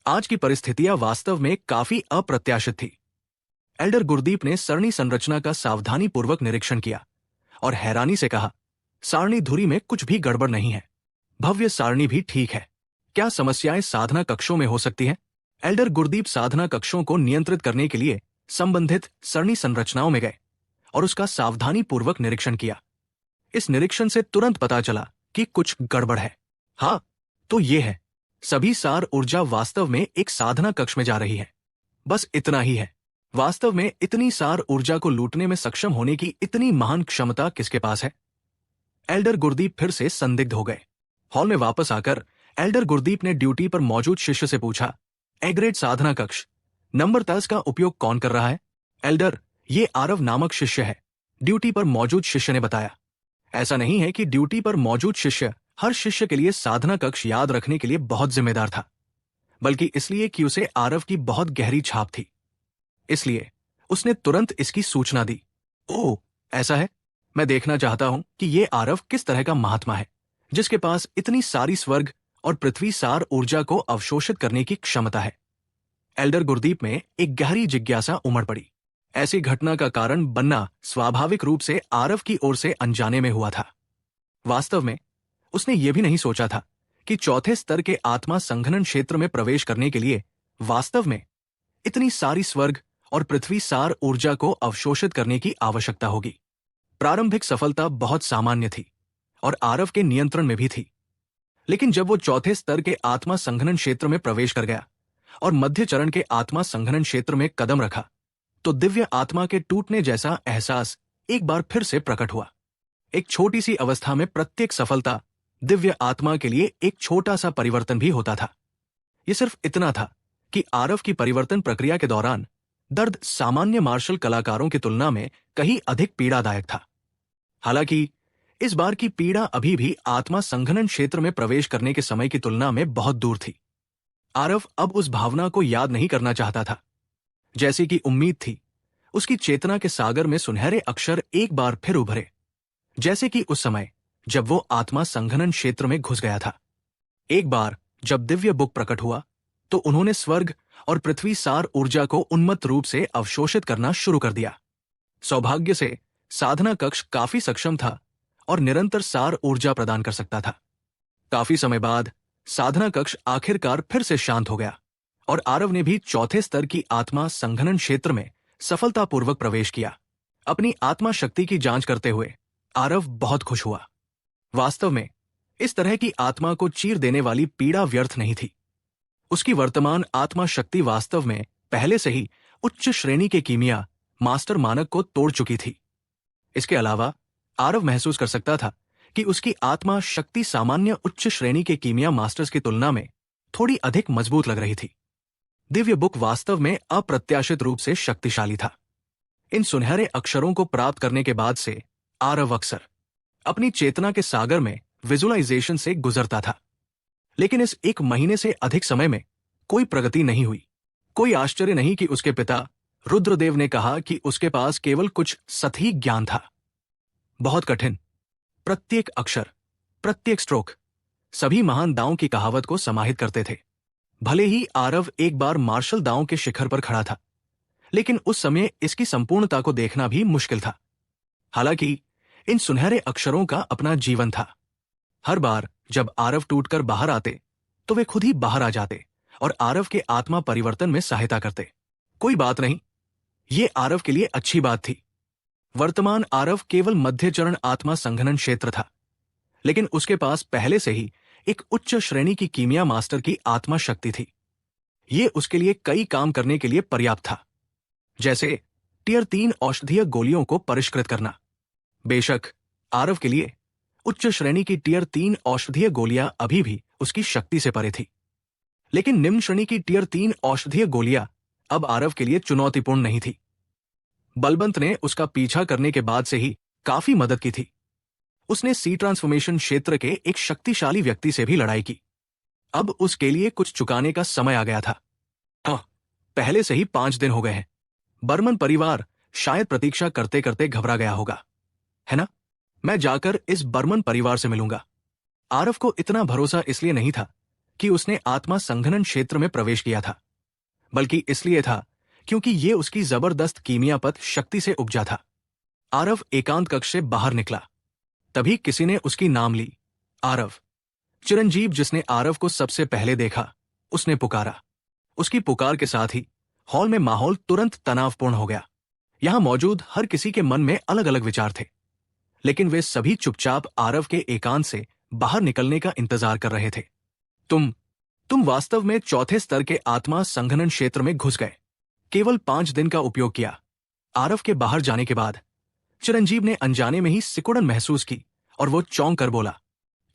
आज की परिस्थितियां वास्तव में काफी अप्रत्याशित थी। एल्डर गुरदीप ने सरणी संरचना का सावधानी पूर्वक निरीक्षण किया और हैरानी से कहा, सारणी धुरी में कुछ भी गड़बड़ नहीं है। भव्य सारणी भी ठीक है। क्या समस्याएं साधना कक्षों में हो सकती हैं? एल्डर गुरदीप साधना कक्षों को नियंत्रित करने के लिए संबंधित सरणी संरचनाओं में गए और उसका सावधानी पूर्वक निरीक्षण किया। इस निरीक्षण से तुरंत पता चला कि कुछ गड़बड़ है। हाँ, तो ये है, सभी सार ऊर्जा वास्तव में एक साधना कक्ष में जा रही है। बस इतना ही है। वास्तव में इतनी सार ऊर्जा को लूटने में सक्षम होने की इतनी महान क्षमता किसके पास है? एल्डर गुरदीप फिर से संदिग्ध हो गए। हॉल में वापस आकर एल्डर गुरदीप ने ड्यूटी पर मौजूद शिष्य से पूछा, एग्रेड साधना कक्ष नंबर 10 का उपयोग कौन कर रहा है? एल्डर, ये आरव नामक शिष्य है, ड्यूटी पर मौजूद शिष्य ने बताया। ऐसा नहीं है कि ड्यूटी पर मौजूद शिष्य हर शिष्य के लिए साधना कक्ष याद रखने के लिए बहुत जिम्मेदार था, बल्कि इसलिए कि उसे आरव की बहुत गहरी छाप थी। इसलिए उसने तुरंत इसकी सूचना दी। ओह, ऐसा है? मैं देखना चाहता हूं कि ये आरव किस तरह का महात्मा है जिसके पास इतनी सारी स्वर्ग और पृथ्वी सार ऊर्जा को अवशोषित करने की क्षमता है। एल्डर गुरदीप में एक गहरी जिज्ञासा उमड़ पड़ी। ऐसी घटना का कारण बनना स्वाभाविक रूप से आरव की ओर से अनजाने में हुआ था। वास्तव में उसने ये भी नहीं सोचा था कि चौथे स्तर के आत्मा संघनन क्षेत्र में प्रवेश करने के लिए वास्तव में इतनी सारी स्वर्ग और पृथ्वी सार ऊर्जा को अवशोषित करने की आवश्यकता होगी। प्रारंभिक सफलता बहुत सामान्य थी और आरव के नियंत्रण में भी थी, लेकिन जब वो चौथे स्तर के आत्मा संघनन क्षेत्र में प्रवेश कर गया और मध्य चरण के आत्मा संघनन क्षेत्र में कदम रखा, तो दिव्य आत्मा के टूटने जैसा एहसास एक बार फिर से प्रकट हुआ। एक छोटी सी अवस्था में प्रत्येक सफलता दिव्य आत्मा के लिए एक छोटा सा परिवर्तन भी होता था। यह सिर्फ इतना था कि आरव की परिवर्तन प्रक्रिया के दौरान दर्द सामान्य मार्शल कलाकारों की तुलना में कहीं अधिक पीड़ादायक था। हालांकि इस बार की पीड़ा अभी भी आत्मा संघनन क्षेत्र में प्रवेश करने के समय की तुलना में बहुत दूर थी। आरव अब उस भावना को याद नहीं करना चाहता था। जैसी कि उम्मीद थी, उसकी चेतना के सागर में सुनहरे अक्षर एक बार फिर उभरे, जैसे कि उस समय जब वो आत्मा संघनन क्षेत्र में घुस गया था। एक बार जब दिव्य बुक प्रकट हुआ तो उन्होंने स्वर्ग और पृथ्वी सार ऊर्जा को उन्मत्त रूप से अवशोषित करना शुरू कर दिया। सौभाग्य से साधना कक्ष काफी सक्षम था और निरंतर सार ऊर्जा प्रदान कर सकता था। काफी समय बाद साधना कक्ष आखिरकार फिर से शांत हो गया और आरव ने भी चौथे स्तर की आत्मा संघनन क्षेत्र में सफलतापूर्वक प्रवेश किया। अपनी आत्मा शक्ति की जांच करते हुए आरव बहुत खुश हुआ। वास्तव में इस तरह की आत्मा को चीर देने वाली पीड़ा व्यर्थ नहीं थी। उसकी वर्तमान आत्मा शक्ति वास्तव में पहले से ही उच्च श्रेणी के कीमिया मास्टर मानक को तोड़ चुकी थी। इसके अलावा आरव महसूस कर सकता था कि उसकी आत्मा शक्ति सामान्य उच्च श्रेणी के कीमिया मास्टर्स की तुलना में थोड़ी अधिक मजबूत लग रही थी। दिव्य बुक वास्तव में अप्रत्याशित रूप से शक्तिशाली था। इन सुनहरे अक्षरों को प्राप्त करने के बाद से आरव अक्सर अपनी चेतना के सागर में विजुअलाइजेशन से गुजरता था। लेकिन इस 1 महीने से अधिक समय में कोई प्रगति नहीं हुई। कोई आश्चर्य नहीं कि उसके पिता रुद्रदेव ने कहा कि उसके पास केवल कुछ सतही ज्ञान था। बहुत कठिन, प्रत्येक अक्षर, प्रत्येक स्ट्रोक सभी महान दांव की कहावत को समाहित करते थे। भले ही आरव एक बार मार्शल दांव के शिखर पर खड़ा था, लेकिन उस समय इसकी संपूर्णता को देखना भी मुश्किल था। हालांकि इन सुनहरे अक्षरों का अपना जीवन था। हर बार जब आरव टूटकर बाहर आते तो वे खुद ही बाहर आ जाते और आरव के आत्मा परिवर्तन में सहायता करते। कोई बात नहीं, ये आरव के लिए अच्छी बात थी। वर्तमान आरव केवल मध्य चरण आत्मा संघनन क्षेत्र था, लेकिन उसके पास पहले से ही एक उच्च श्रेणी की कीमिया मास्टर की आत्मा शक्ति थी। ये उसके लिए कई काम करने के लिए पर्याप्त था, जैसे टियर 3 औषधीय गोलियों को परिष्कृत करना। बेशक आरव के लिए उच्च श्रेणी की टियर 3 औषधीय गोलियां अभी भी उसकी शक्ति से परे थी, लेकिन निम्न श्रेणी की टियर 3 औषधीय गोलियां अब आरव के लिए चुनौतीपूर्ण नहीं थी। बलवंत ने उसका पीछा करने के बाद से ही काफी मदद की थी। उसने सी ट्रांसफॉर्मेशन क्षेत्र के एक शक्तिशाली व्यक्ति से भी लड़ाई की। अब उसके लिए कुछ चुकाने का समय आ गया था। पहले से ही 5 दिन हो गए हैं। बर्मन परिवार शायद प्रतीक्षा करते करते घबरा गया होगा, है ना? मैं जाकर इस बर्मन परिवार से मिलूंगा। आरव को इतना भरोसा इसलिए नहीं था कि उसने आत्मा संघनन क्षेत्र में प्रवेश किया था, बल्कि इसलिए था क्योंकि ये उसकी जबरदस्त कीमियापत शक्ति से उपजा था। आरव एकांत कक्ष से बाहर निकला, तभी किसी ने उसकी नाम ली, आरव। चिरंजीव, जिसने आरव को सबसे पहले देखा, उसने पुकारा। उसकी पुकार के साथ ही हॉल में माहौल तुरंत तनावपूर्ण हो गया। यहां मौजूद हर किसी के मन में अलग अलग विचार थे, लेकिन वे सभी चुपचाप आरव के एकांत से बाहर निकलने का इंतजार कर रहे थे। तुम वास्तव में चौथे स्तर के आत्मा संघनन क्षेत्र में घुस गए। केवल 5 दिन का उपयोग किया। आरव के बाहर जाने के बाद चिरंजीव ने अनजाने में ही सिकुड़न महसूस की और वो चौंक कर बोला,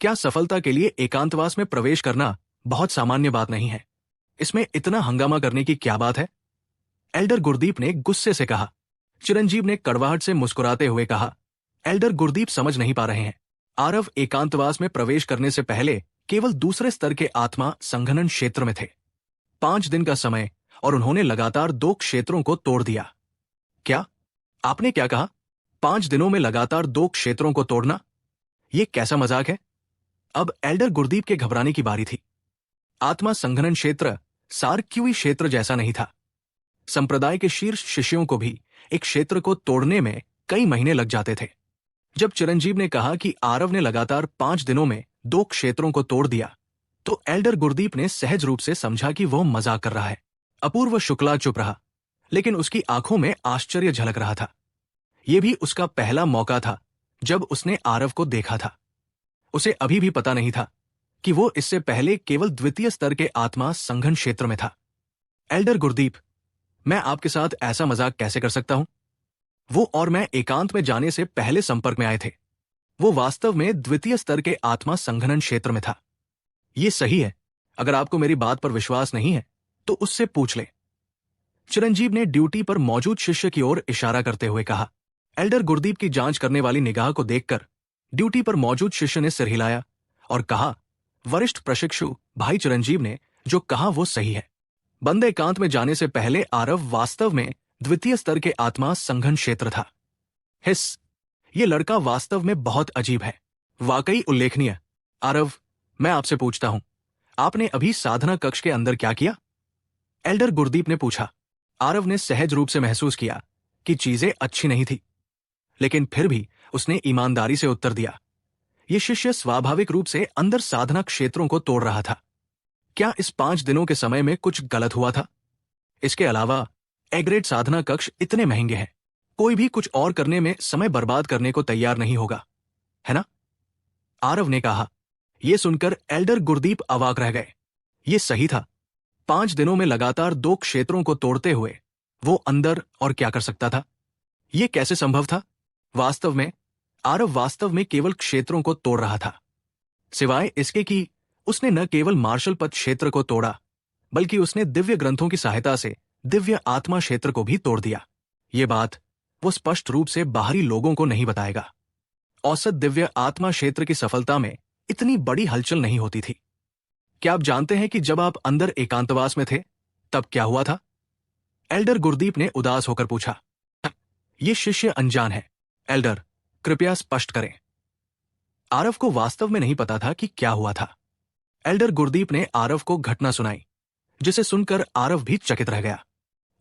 क्या सफलता के लिए एकांतवास में प्रवेश करना बहुत सामान्य बात नहीं है? इसमें इतना हंगामा करने की क्या बात है? एल्डर गुरदीप ने गुस्से से कहा। चिरंजीव ने कड़वाहट से मुस्कुराते हुए कहा, एल्डर गुरदीप समझ नहीं पा रहे हैं। आरव एकांतवास में प्रवेश करने से पहले केवल दूसरे स्तर के आत्मा संघनन क्षेत्र में थे। 5 दिन का समय और उन्होंने लगातार 2 क्षेत्रों को तोड़ दिया। क्या? आपने क्या कहा? 5 दिनों में लगातार 2 क्षेत्रों को तोड़ना? यह कैसा मजाक है? अब एल्डर गुरदीप के घबराने की बारी थी। आत्मा संघनन क्षेत्र सार्क्यूई क्षेत्र जैसा नहीं था। संप्रदाय के शीर्ष शिष्यों को भी एक क्षेत्र को तोड़ने में कई महीने लग जाते थे। जब चिरंजीव ने कहा कि आरव ने लगातार 5 दिनों में 2 क्षेत्रों को तोड़ दिया, तो एल्डर गुरदीप ने सहज रूप से समझा कि वह मजाक कर रहा है। अपूर्व शुक्ला चुप रहा, लेकिन उसकी आंखों में आश्चर्य झलक रहा था। यह भी उसका पहला मौका था जब उसने आरव को देखा था। उसे अभी भी पता नहीं था कि वो इससे पहले केवल द्वितीय स्तर के आत्मा संघन क्षेत्र में था। एल्डर गुरदीप, मैं आपके साथ ऐसा मजाक कैसे कर सकता हूं? वो और मैं एकांत में जाने से पहले संपर्क में आए थे। वो वास्तव में द्वितीय स्तर के आत्मा संघनन क्षेत्र में था। ये सही है। अगर आपको मेरी बात पर विश्वास नहीं है तो उससे पूछ ले। चिरंजीव ने ड्यूटी पर मौजूद शिष्य की ओर इशारा करते हुए कहा। एल्डर गुरदीप की जांच करने वाली निगाह को देखकर ड्यूटी पर मौजूद शिष्य ने सिर हिलाया और कहा, वरिष्ठ प्रशिक्षु भाई चिरंजीव ने जो कहा वो सही है। बंद एकांत में जाने से पहले आरव वास्तव में द्वितीय स्तर के आत्मा संघन क्षेत्र था। हिस, ये लड़का वास्तव में बहुत अजीब है। वाकई उल्लेखनीय। आरव, मैं आपसे पूछता हूं, आपने अभी साधना कक्ष के अंदर क्या किया? एल्डर गुरदीप ने पूछा। आरव ने सहज रूप से महसूस किया कि चीजें अच्छी नहीं थी, लेकिन फिर भी उसने ईमानदारी से उत्तर दिया। ये शिष्य स्वाभाविक रूप से अंदर साधना क्षेत्रों को तोड़ रहा था। क्या इस 5 दिनों के समय में कुछ गलत हुआ था? इसके अलावा एग्रेड साधना कक्ष इतने महंगे हैं, कोई भी कुछ और करने में समय बर्बाद करने को तैयार नहीं होगा, है ना? आरव ने कहा। यह सुनकर एल्डर गुरदीप अवाक रह गए। ये सही था। 5 दिनों में लगातार 2 क्षेत्रों को तोड़ते हुए वो अंदर और क्या कर सकता था? यह कैसे संभव था? आरव वास्तव में केवल क्षेत्रों को तोड़ रहा था, सिवाय इसके कि उसने न केवल मार्शल पद क्षेत्र को तोड़ा, बल्कि उसने दिव्य ग्रंथों की सहायता से दिव्य आत्मा क्षेत्र को भी तोड़ दिया। ये बात वो स्पष्ट रूप से बाहरी लोगों को नहीं बताएगा। औसत दिव्य आत्मा क्षेत्र की सफलता में इतनी बड़ी हलचल नहीं होती थी। क्या आप जानते हैं कि जब आप अंदर एकांतवास में थे तब क्या हुआ था? एल्डर गुरदीप ने उदास होकर पूछा। ये शिष्य अनजान है, एल्डर, कृपया स्पष्ट करें। आरव को वास्तव में नहीं पता था कि क्या हुआ था। एल्डर गुरदीप ने आरव को घटना सुनाई, जिसे सुनकर आरव भी चकित रह गया।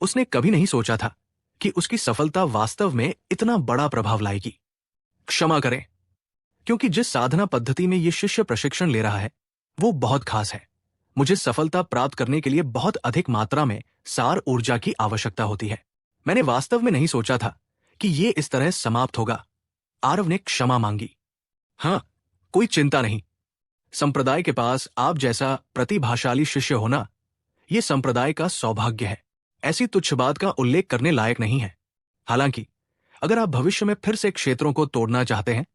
उसने कभी नहीं सोचा था कि उसकी सफलता वास्तव में इतना बड़ा प्रभाव लाएगी। क्षमा करें, क्योंकि जिस साधना पद्धति में ये शिष्य प्रशिक्षण ले रहा है वो बहुत खास है। मुझे सफलता प्राप्त करने के लिए बहुत अधिक मात्रा में सार ऊर्जा की आवश्यकता होती है। मैंने वास्तव में नहीं सोचा था कि ये इस तरह समाप्त होगा। आरव ने क्षमा मांगी। हाँ, कोई चिंता नहीं। संप्रदाय के पास आप जैसा प्रतिभाशाली शिष्य होना ये संप्रदाय का सौभाग्य है। ऐसी तुच्छ बात का उल्लेख करने लायक नहीं है। हालांकि अगर आप भविष्य में फिर से क्षेत्रों को तोड़ना चाहते हैं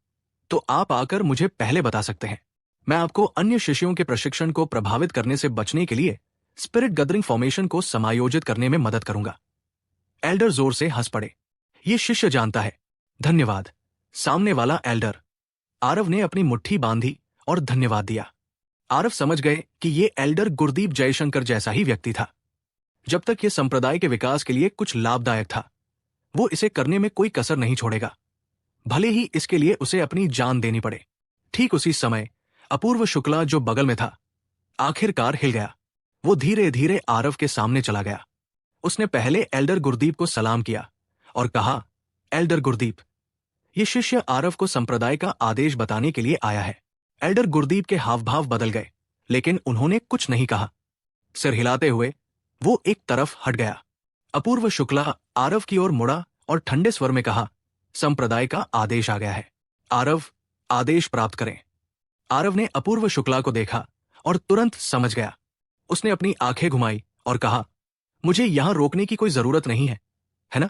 तो आप आकर मुझे पहले बता सकते हैं। मैं आपको अन्य शिष्यों के प्रशिक्षण को प्रभावित करने से बचने के लिए स्पिरिट गैदरिंग फॉर्मेशन को समायोजित करने में मदद करूंगा। एल्डर जोर से हंस पड़े। ये शिष्य जानता है। धन्यवाद। सामने वाला एल्डर। आरव ने अपनी मुट्ठी बांधी और धन्यवाद दिया। आरव समझ गए कि ये एल्डर गुरदीप जयशंकर जैसा ही व्यक्ति था। जब तक ये संप्रदाय के विकास के लिए कुछ लाभदायक था वो इसे करने में कोई कसर नहीं छोड़ेगा, भले ही इसके लिए उसे अपनी जान देनी पड़े। ठीक उसी समय अपूर्व शुक्ला, जो बगल में था, आखिरकार हिल गया। वो धीरे धीरे आरव के सामने चला गया। उसने पहले एल्डर गुरदीप को सलाम किया और कहा, एल्डर गुरदीप, ये शिष्य आरव को संप्रदाय का आदेश बताने के लिए आया है। एल्डर गुरदीप के हाव भाव बदल गए, लेकिन उन्होंने कुछ नहीं कहा। सिर हिलाते हुए वो एक तरफ हट गया। अपूर्व शुक्ला आरव की ओर मुड़ा और ठंडे स्वर में कहा, संप्रदाय का आदेश आ गया है। आरव, आदेश प्राप्त करें। आरव ने अपूर्व शुक्ला को देखा और तुरंत समझ गया। उसने अपनी आंखें घुमाई और कहा, मुझे यहां रोकने की कोई जरूरत नहीं है ना?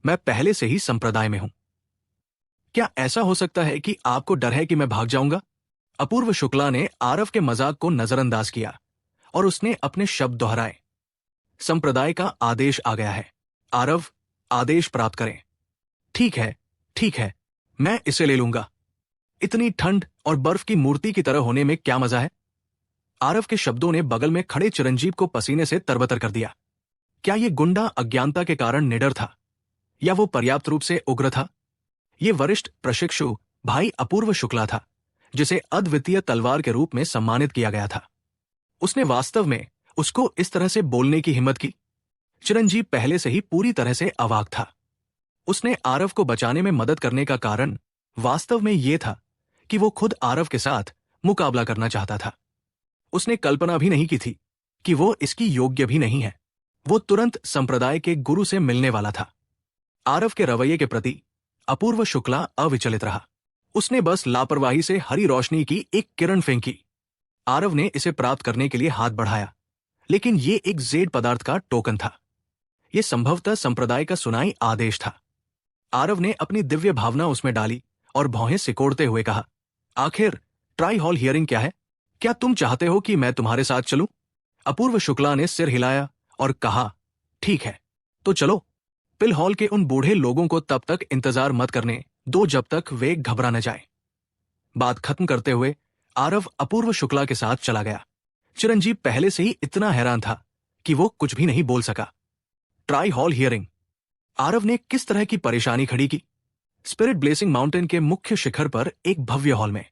मैं पहले से ही संप्रदाय में हूं। क्या ऐसा हो सकता है कि आपको डर है कि मैं भाग जाऊंगा? अपूर्व शुक्ला ने आरव के मजाक को नजरअंदाज किया और उसने अपने शब्द दोहराए। संप्रदाय का आदेश आ गया है। आरव, आदेश प्राप्त करें। ठीक है, ठीक है, मैं इसे ले लूंगा। इतनी ठंड और बर्फ की मूर्ति की तरह होने में क्या मजा है? आरव के शब्दों ने बगल में खड़े चिरंजीव को पसीने से तरबतर कर दिया। क्या ये गुंडा अज्ञानता के कारण निडर था या वो पर्याप्त रूप से उग्र था? ये वरिष्ठ प्रशिक्षु भाई अपूर्व शुक्ला था, जिसे अद्वितीय तलवार के रूप में सम्मानित किया गया था। उसने वास्तव में उसको इस तरह से बोलने की हिम्मत की? चिरंजीव पहले से ही पूरी तरह से अवाक था। उसने आरव को बचाने में मदद करने का कारण वास्तव में यह था कि वो खुद आरव के साथ मुकाबला करना चाहता था। उसने कल्पना भी नहीं की थी कि वो इसकी योग्य भी नहीं है। वो तुरंत संप्रदाय के गुरु से मिलने वाला था। आरव के रवैये के प्रति अपूर्व शुक्ला अविचलित रहा। उसने बस लापरवाही से हरी रोशनी की एक किरण फेंकी। आरव ने इसे प्राप्त करने के लिए हाथ बढ़ाया, लेकिन ये एक जेड पदार्थ का टोकन था। यह संभवतः संप्रदाय का सुनाई आदेश था। आरव ने अपनी दिव्य भावना उसमें डाली और भौहें सिकोड़ते हुए कहा, आखिर ट्राई हॉल हियरिंग क्या है? क्या तुम चाहते हो कि मैं तुम्हारे साथ चलूं? अपूर्व शुक्ला ने सिर हिलाया और कहा, ठीक है, तो चलो। पिल हॉल के उन बूढ़े लोगों को तब तक इंतजार मत करने दो जब तक वे घबरा न जाए। बात खत्म करते हुए आरव अपूर्व शुक्ला के साथ चला गया। चिरंजीव पहले से ही इतना हैरान था कि वो कुछ भी नहीं बोल सका। Try hall hearing. आरव ने किस तरह की परेशानी खड़ी की? स्पिरिट ब्लेसिंग माउंटेन के मुख्य शिखर पर एक भव्य हॉल में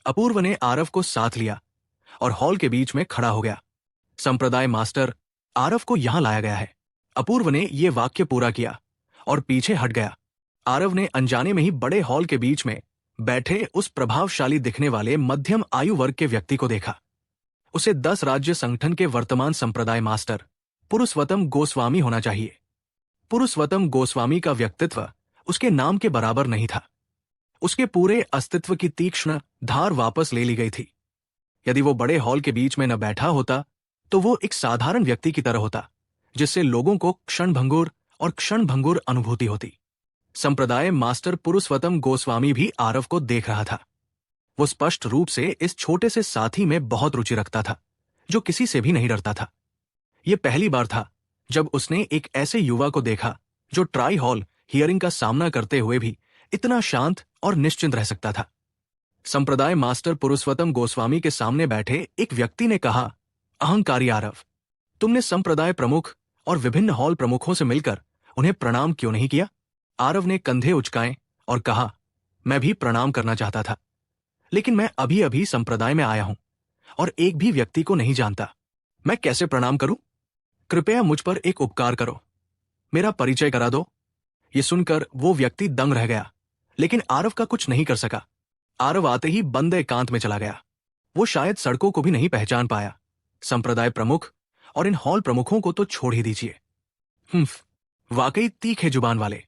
अपूर्व ने आरव को साथ लिया और हॉल के बीच में खड़ा हो गया। संप्रदाय मास्टर, आरव को यहां लाया गया है। अपूर्व ने यह वाक्य पूरा किया और पीछे हट गया। आरव ने अनजाने में ही बड़े हॉल के बीच में बैठे उस प्रभावशाली दिखने वाले मध्यम आयु वर्ग के व्यक्ति को देखा। उसे 10 राज्य संगठन के वर्तमान संप्रदाय मास्टर पुरुषोत्तम गोस्वामी होना चाहिए। पुरुषोत्तम गोस्वामी का व्यक्तित्व उसके नाम के बराबर नहीं था। उसके पूरे अस्तित्व की तीक्ष्ण धार वापस ले ली गई थी। यदि वो बड़े हॉल के बीच में न बैठा होता तो वो एक साधारण व्यक्ति की तरह होता, जिससे लोगों को क्षणभंगुर अनुभूति होती। संप्रदाय मास्टर पुरुषोत्तम गोस्वामी भी आरव को देख रहा था। वो स्पष्ट रूप से इस छोटे से साथी में बहुत रुचि रखता था, जो किसी से भी नहीं डरता था। ये पहली बार था जब उसने एक ऐसे युवा को देखा जो ट्राई हॉल हियरिंग का सामना करते हुए भी इतना शांत और निश्चिंत रह सकता था। संप्रदाय मास्टर पुरुषोत्तम गोस्वामी के सामने बैठे एक व्यक्ति ने कहा, अहंकारी आरव, तुमने संप्रदाय प्रमुख और विभिन्न हॉल प्रमुखों से मिलकर उन्हें प्रणाम क्यों नहीं किया? आरव ने कंधे उचकाए और कहा, मैं भी प्रणाम करना चाहता था, लेकिन मैं अभी अभी संप्रदाय में आया हूं और एक भी व्यक्ति को नहीं जानता। मैं कैसे प्रणाम करूं? कृपया मुझ पर एक उपकार करो, मेरा परिचय करा दो। ये सुनकर वो व्यक्ति दंग रह गया, लेकिन आरव का कुछ नहीं कर सका। आरव आते ही बंद एकांत में चला गया। वो शायद सड़कों को भी नहीं पहचान पाया। संप्रदाय प्रमुख और इन हॉल प्रमुखों को तो छोड़ ही दीजिए। वाकई तीखे जुबान वाले।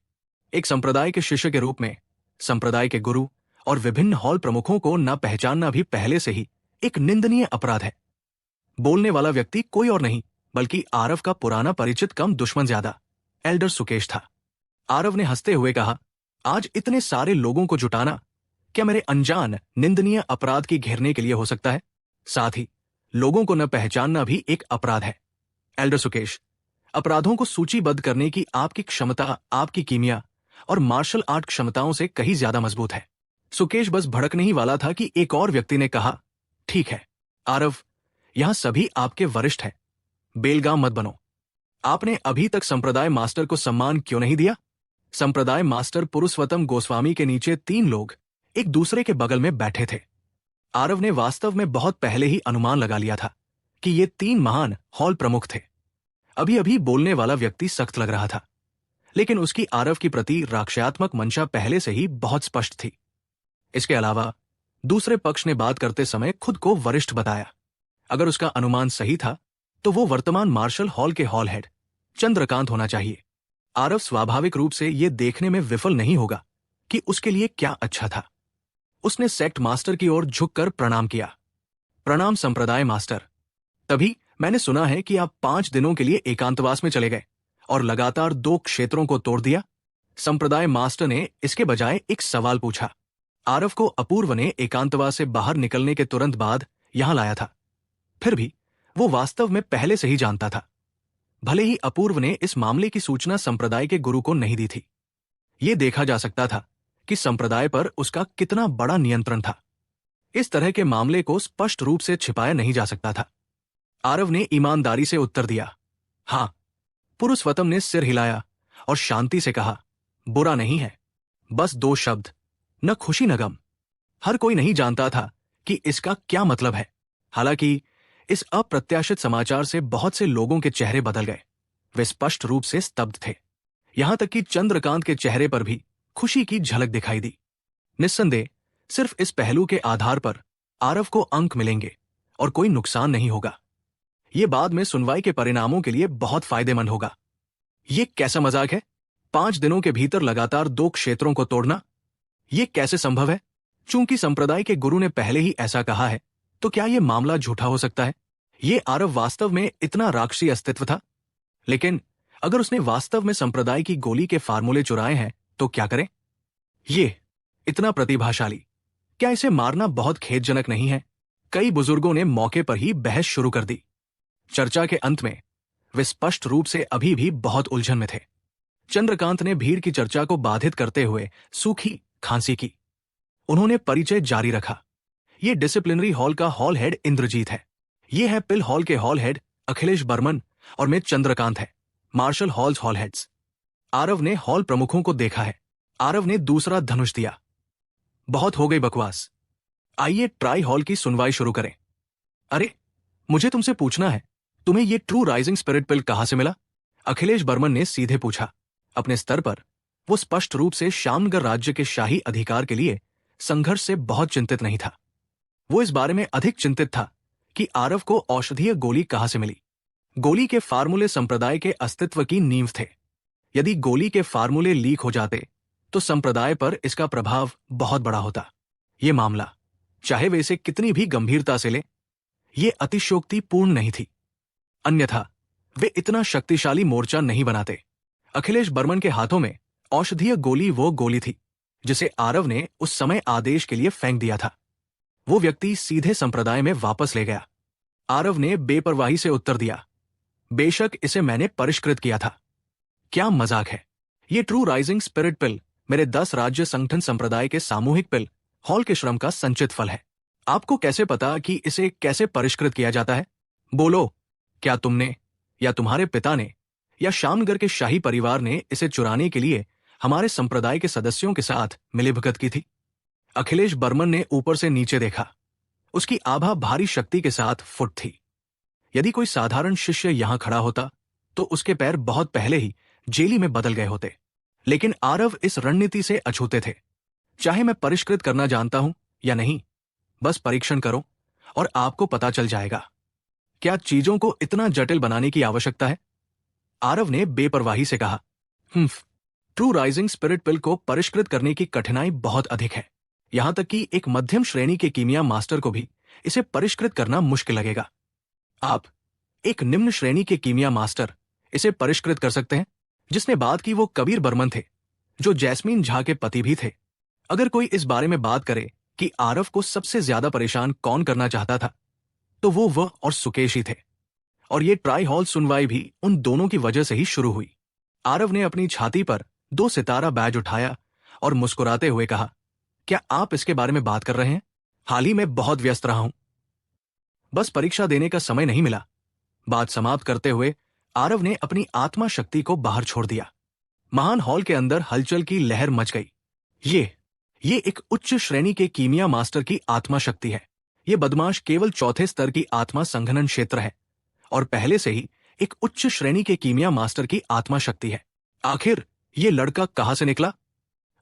एक संप्रदाय के शिष्य के रूप में संप्रदाय के गुरु और विभिन्न हॉल प्रमुखों को न पहचानना भी पहले से ही एक निंदनीय अपराध है। बोलने वाला व्यक्ति कोई और नहीं बल्कि आरव का पुराना परिचित कम दुश्मन ज्यादा एल्डर सुकेश था। आरव ने हंसते हुए कहा, आज इतने सारे लोगों को जुटाना क्या मेरे अनजान निंदनीय अपराध की घेरने के लिए हो सकता है? साथ ही लोगों को न पहचानना भी एक अपराध है। एल्डर सुकेश, अपराधों को सूचीबद्ध करने की आपकी क्षमता आपकी कीमिया और मार्शल आर्ट क्षमताओं से कहीं ज्यादा मजबूत है। सुकेश बस भड़कने ही वाला था कि एक और व्यक्ति ने कहा, ठीक है आरव, यहां सभी आपके वरिष्ठ हैं, बेलगाम मत बनो। आपने अभी तक संप्रदाय मास्टर को सम्मान क्यों नहीं दिया? संप्रदाय मास्टर पुरुषोत्तम गोस्वामी के नीचे 3 लोग एक दूसरे के बगल में बैठे थे। आरव ने वास्तव में बहुत पहले ही अनुमान लगा लिया था कि ये 3 महान हॉल प्रमुख थे। अभी अभी बोलने वाला व्यक्ति सख्त लग रहा था, लेकिन उसकी आरव की प्रति राक्षसात्मक मंशा पहले से ही बहुत स्पष्ट थी। इसके अलावा दूसरे पक्ष ने बात करते समय खुद को वरिष्ठ बताया। अगर उसका अनुमान सही था तो वो वर्तमान मार्शल हॉल के हॉल हेड चंद्रकांत होना चाहिए। आरव स्वाभाविक रूप से ये देखने में विफल नहीं होगा कि उसके लिए क्या अच्छा था। उसने सेक्ट मास्टर की ओर झुककर प्रणाम किया। प्रणाम संप्रदाय मास्टर। तभी मैंने सुना है कि आप 5 दिनों के लिए एकांतवास में चले गए और लगातार 2 क्षेत्रों को तोड़ दिया। संप्रदाय मास्टर ने इसके बजाय एक सवाल पूछा। आरव को अपूर्व ने एकांतवास से बाहर निकलने के तुरंत बाद यहां लाया था। फिर भी वो वास्तव में पहले से ही जानता था, भले ही अपूर्व ने इस मामले की सूचना संप्रदाय के गुरु को नहीं दी थी। ये देखा जा सकता था कि संप्रदाय पर उसका कितना बड़ा नियंत्रण था। इस तरह के मामले को स्पष्ट रूप से छिपाया नहीं जा सकता था। आरव ने ईमानदारी से उत्तर दिया, हां। पुरुषोत्तम ने सिर हिलाया और शांति से कहा, बुरा नहीं है, बस 2 शब्द, न खुशी न गम। हर कोई नहीं जानता था कि इसका क्या मतलब है। हालांकि इस अप्रत्याशित समाचार से बहुत से लोगों के चेहरे बदल गए। वे स्पष्ट रूप से स्तब्ध थे। यहां तक कि चंद्रकांत के चेहरे पर भी खुशी की झलक दिखाई दी। निस्संदेह सिर्फ इस पहलू के आधार पर आरव को अंक मिलेंगे और कोई नुकसान नहीं होगा। ये बाद में सुनवाई के परिणामों के लिए बहुत फायदेमंद होगा। ये कैसा मजाक है? 5 दिनों के भीतर लगातार 2 क्षेत्रों को तोड़ना, ये कैसे संभव है? चूंकि संप्रदाय के गुरु ने पहले ही ऐसा कहा है, तो क्या यह मामला झूठा हो सकता है? ये आरव वास्तव में इतना राक्षसी अस्तित्व था? लेकिन अगर उसने वास्तव में संप्रदाय की गोली के फार्मूले चुराए हैं तो क्या करें? ये इतना प्रतिभाशाली, क्या इसे मारना बहुत खेदजनक नहीं है? कई बुजुर्गों ने मौके पर ही बहस शुरू कर दी। चर्चा के अंत में वे स्पष्ट रूप से अभी भी बहुत उलझन में थे। चंद्रकांत ने भीड़ की चर्चा को बाधित करते हुए सूखी खांसी की। उन्होंने परिचय जारी रखा। ये डिसिप्लिनरी हॉल का हॉल हेड इंद्रजीत है। ये है पिल हॉल के हॉल हेड अखिलेश बर्मन और मैं चंद्रकांत है, marshal halls hall heads. Aarav ने हॉल प्रमुखों को देखा है। आरव ने दूसरा धनुष दिया। बहुत हो गई बकवास, आइए ट्राई हॉल की सुनवाई शुरू करें। अरे, मुझे तुमसे पूछना है, तुम्हें ये ट्रू राइजिंग स्पिरिट पिल कहां से मिला? अखिलेश बर्मन ने सीधे पूछा। अपने स्तर पर वो स्पष्ट रूप से श्यामनगर राज्य के शाही अधिकार के लिए संघर्ष से बहुत चिंतित नहीं था। वो इस बारे में अधिक चिंतित था कि आरव को औषधीय गोली कहां से मिली। गोली के फार्मूले संप्रदाय के अस्तित्व की नींव थे। यदि गोली के फार्मूले लीक हो जाते तो संप्रदाय पर इसका प्रभाव बहुत बड़ा होता। ये मामला, चाहे वे इसे कितनी भी गंभीरता से ले, ये अतिशयोक्तिपूर्ण नहीं थी। अन्यथा वे इतना शक्तिशाली मोर्चा नहीं बनाते। अखिलेश बर्मन के हाथों में औषधीय गोली वो गोली थी जिसे आरव ने उस समय आदेश के लिए फेंक दिया था। वो व्यक्ति सीधे संप्रदाय में वापस ले गया। आरव ने बेपरवाही से उत्तर दिया, बेशक इसे मैंने परिष्कृत किया था। क्या मजाक है। ये ट्रू राइजिंग स्पिरिट पिल मेरे 10 राज्य संगठन संप्रदाय के सामूहिक पिल हॉल के श्रम का संचित फल है। आपको कैसे पता कि इसे कैसे परिष्कृत किया जाता है? बोलो, क्या तुमने या तुम्हारे पिता ने या श्यामगढ़ के शाही परिवार ने इसे चुराने के लिए हमारे संप्रदाय के सदस्यों के साथ मिलीभगत की थी? अखिलेश बर्मन ने ऊपर से नीचे देखा। उसकी आभा भारी शक्ति के साथ फुट थी। यदि कोई साधारण शिष्य यहां खड़ा होता तो उसके पैर बहुत पहले ही जेली में बदल गए होते। लेकिन आरव इस रणनीति से अछूते थे। चाहे मैं परिष्कृत करना जानता हूं या नहीं, बस परीक्षण करो और आपको पता चल जाएगा। क्या चीजों को इतना जटिल बनाने की आवश्यकता है? आरव ने बेपरवाही से कहा, ट्रू राइजिंग स्पिरिट पिल को परिष्कृत करने की कठिनाई बहुत अधिक है। यहां तक कि एक मध्यम श्रेणी के कीमिया मास्टर को भी इसे परिष्कृत करना मुश्किल लगेगा। आप, एक निम्न श्रेणी के कीमिया मास्टर, इसे परिष्कृत कर सकते हैं? जिसने बात की वो कबीर बर्मन थे, जो जैस्मीन झा के पति भी थे। अगर कोई इस बारे में बात करे कि आरव को सबसे ज्यादा परेशान कौन करना चाहता था, तो वो और सुकेश ही थे। और ये ट्राई हॉल सुनवाई भी उन दोनों की वजह से ही शुरू हुई। आरव ने अपनी छाती पर 2 सितारा बैज उठाया और मुस्कुराते हुए कहा, क्या आप इसके बारे में बात कर रहे हैं? हाल ही में बहुत व्यस्त रहा हूं, बस परीक्षा देने का समय नहीं मिला। बात समाप्त करते हुए आरव ने अपनी आत्मा शक्ति को बाहर छोड़ दिया। महान हॉल के अंदर हलचल की लहर मच गई। ये एक उच्च श्रेणी के कीमिया मास्टर की आत्मा शक्ति है। ये बदमाश केवल चौथे स्तर की आत्मा संघनन क्षेत्र है और पहले से ही एक उच्च श्रेणी के कीमिया मास्टर की आत्मा शक्ति है। आखिर ये लड़का कहां से निकला?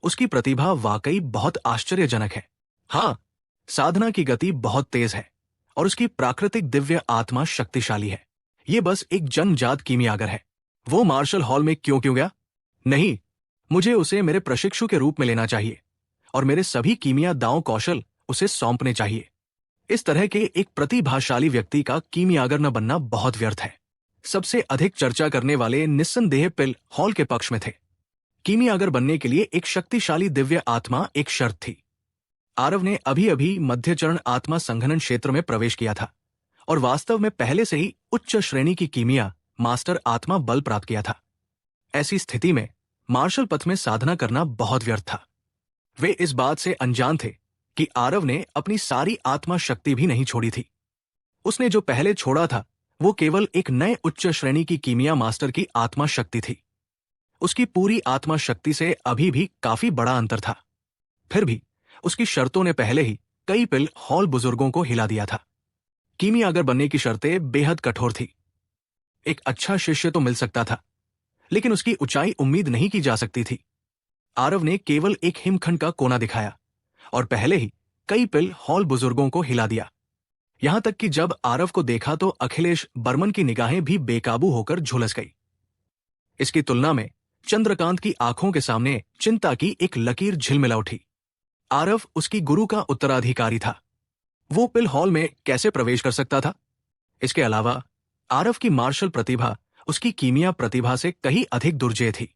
उसकी प्रतिभा वाकई बहुत आश्चर्यजनक है। हाँ, साधना की गति बहुत तेज है और उसकी प्राकृतिक दिव्य आत्मा शक्तिशाली है। ये बस एक जन्मजात कीमियागर है। वो मार्शल हॉल में क्यों गया? नहीं, मुझे उसे मेरे प्रशिक्षु के रूप में लेना चाहिए और मेरे सभी कीमिया दांव कौशल उसे सौंपने चाहिए। इस तरह के एक प्रतिभाशाली व्यक्ति का कीमियागर न बनना बहुत व्यर्थ है। सबसे अधिक चर्चा करने वाले निस्संदेह पिल हॉल के पक्ष में थे। कीमियागर बनने के लिए एक शक्तिशाली दिव्य आत्मा एक शर्त थी। आरव ने अभी अभी मध्यचरण आत्मा संघनन क्षेत्र में प्रवेश किया था और वास्तव में पहले से ही उच्च श्रेणी की कीमिया मास्टर आत्मा बल प्राप्त किया था। ऐसी स्थिति में मार्शल पथ में साधना करना बहुत व्यर्थ था। वे इस बात से अनजान थे कि आरव ने अपनी सारी आत्मा शक्ति भी नहीं छोड़ी थी। उसने जो पहले छोड़ा था वो केवल एक नए उच्च श्रेणी की कीमिया मास्टर की आत्मा शक्ति थी। उसकी पूरी आत्मा शक्ति से अभी भी काफी बड़ा अंतर था। फिर भी उसकी शर्तों ने पहले ही कई पिल हॉल बुजुर्गों को हिला दिया था। कीमियागर बनने की शर्तें बेहद कठोर थी। एक अच्छा शिष्य तो मिल सकता था, लेकिन उसकी ऊंचाई उम्मीद नहीं की जा सकती थी। आरव ने केवल एक हिमखंड का कोना दिखाया और पहले ही कई पिल हॉल बुजुर्गों को हिला दिया। यहां तक कि जब आरव को देखा तो अखिलेश बर्मन की निगाहें भी बेकाबू होकर झुलस गई। इसकी तुलना में चंद्रकांत की आंखों के सामने चिंता की एक लकीर झिलमिला उठी। आरव उसकी गुरु का उत्तराधिकारी था। वो पिल हॉल में कैसे प्रवेश कर सकता था? इसके अलावा आरव की मार्शल प्रतिभा उसकी कीमिया प्रतिभा से कहीं अधिक दुर्जेय थी।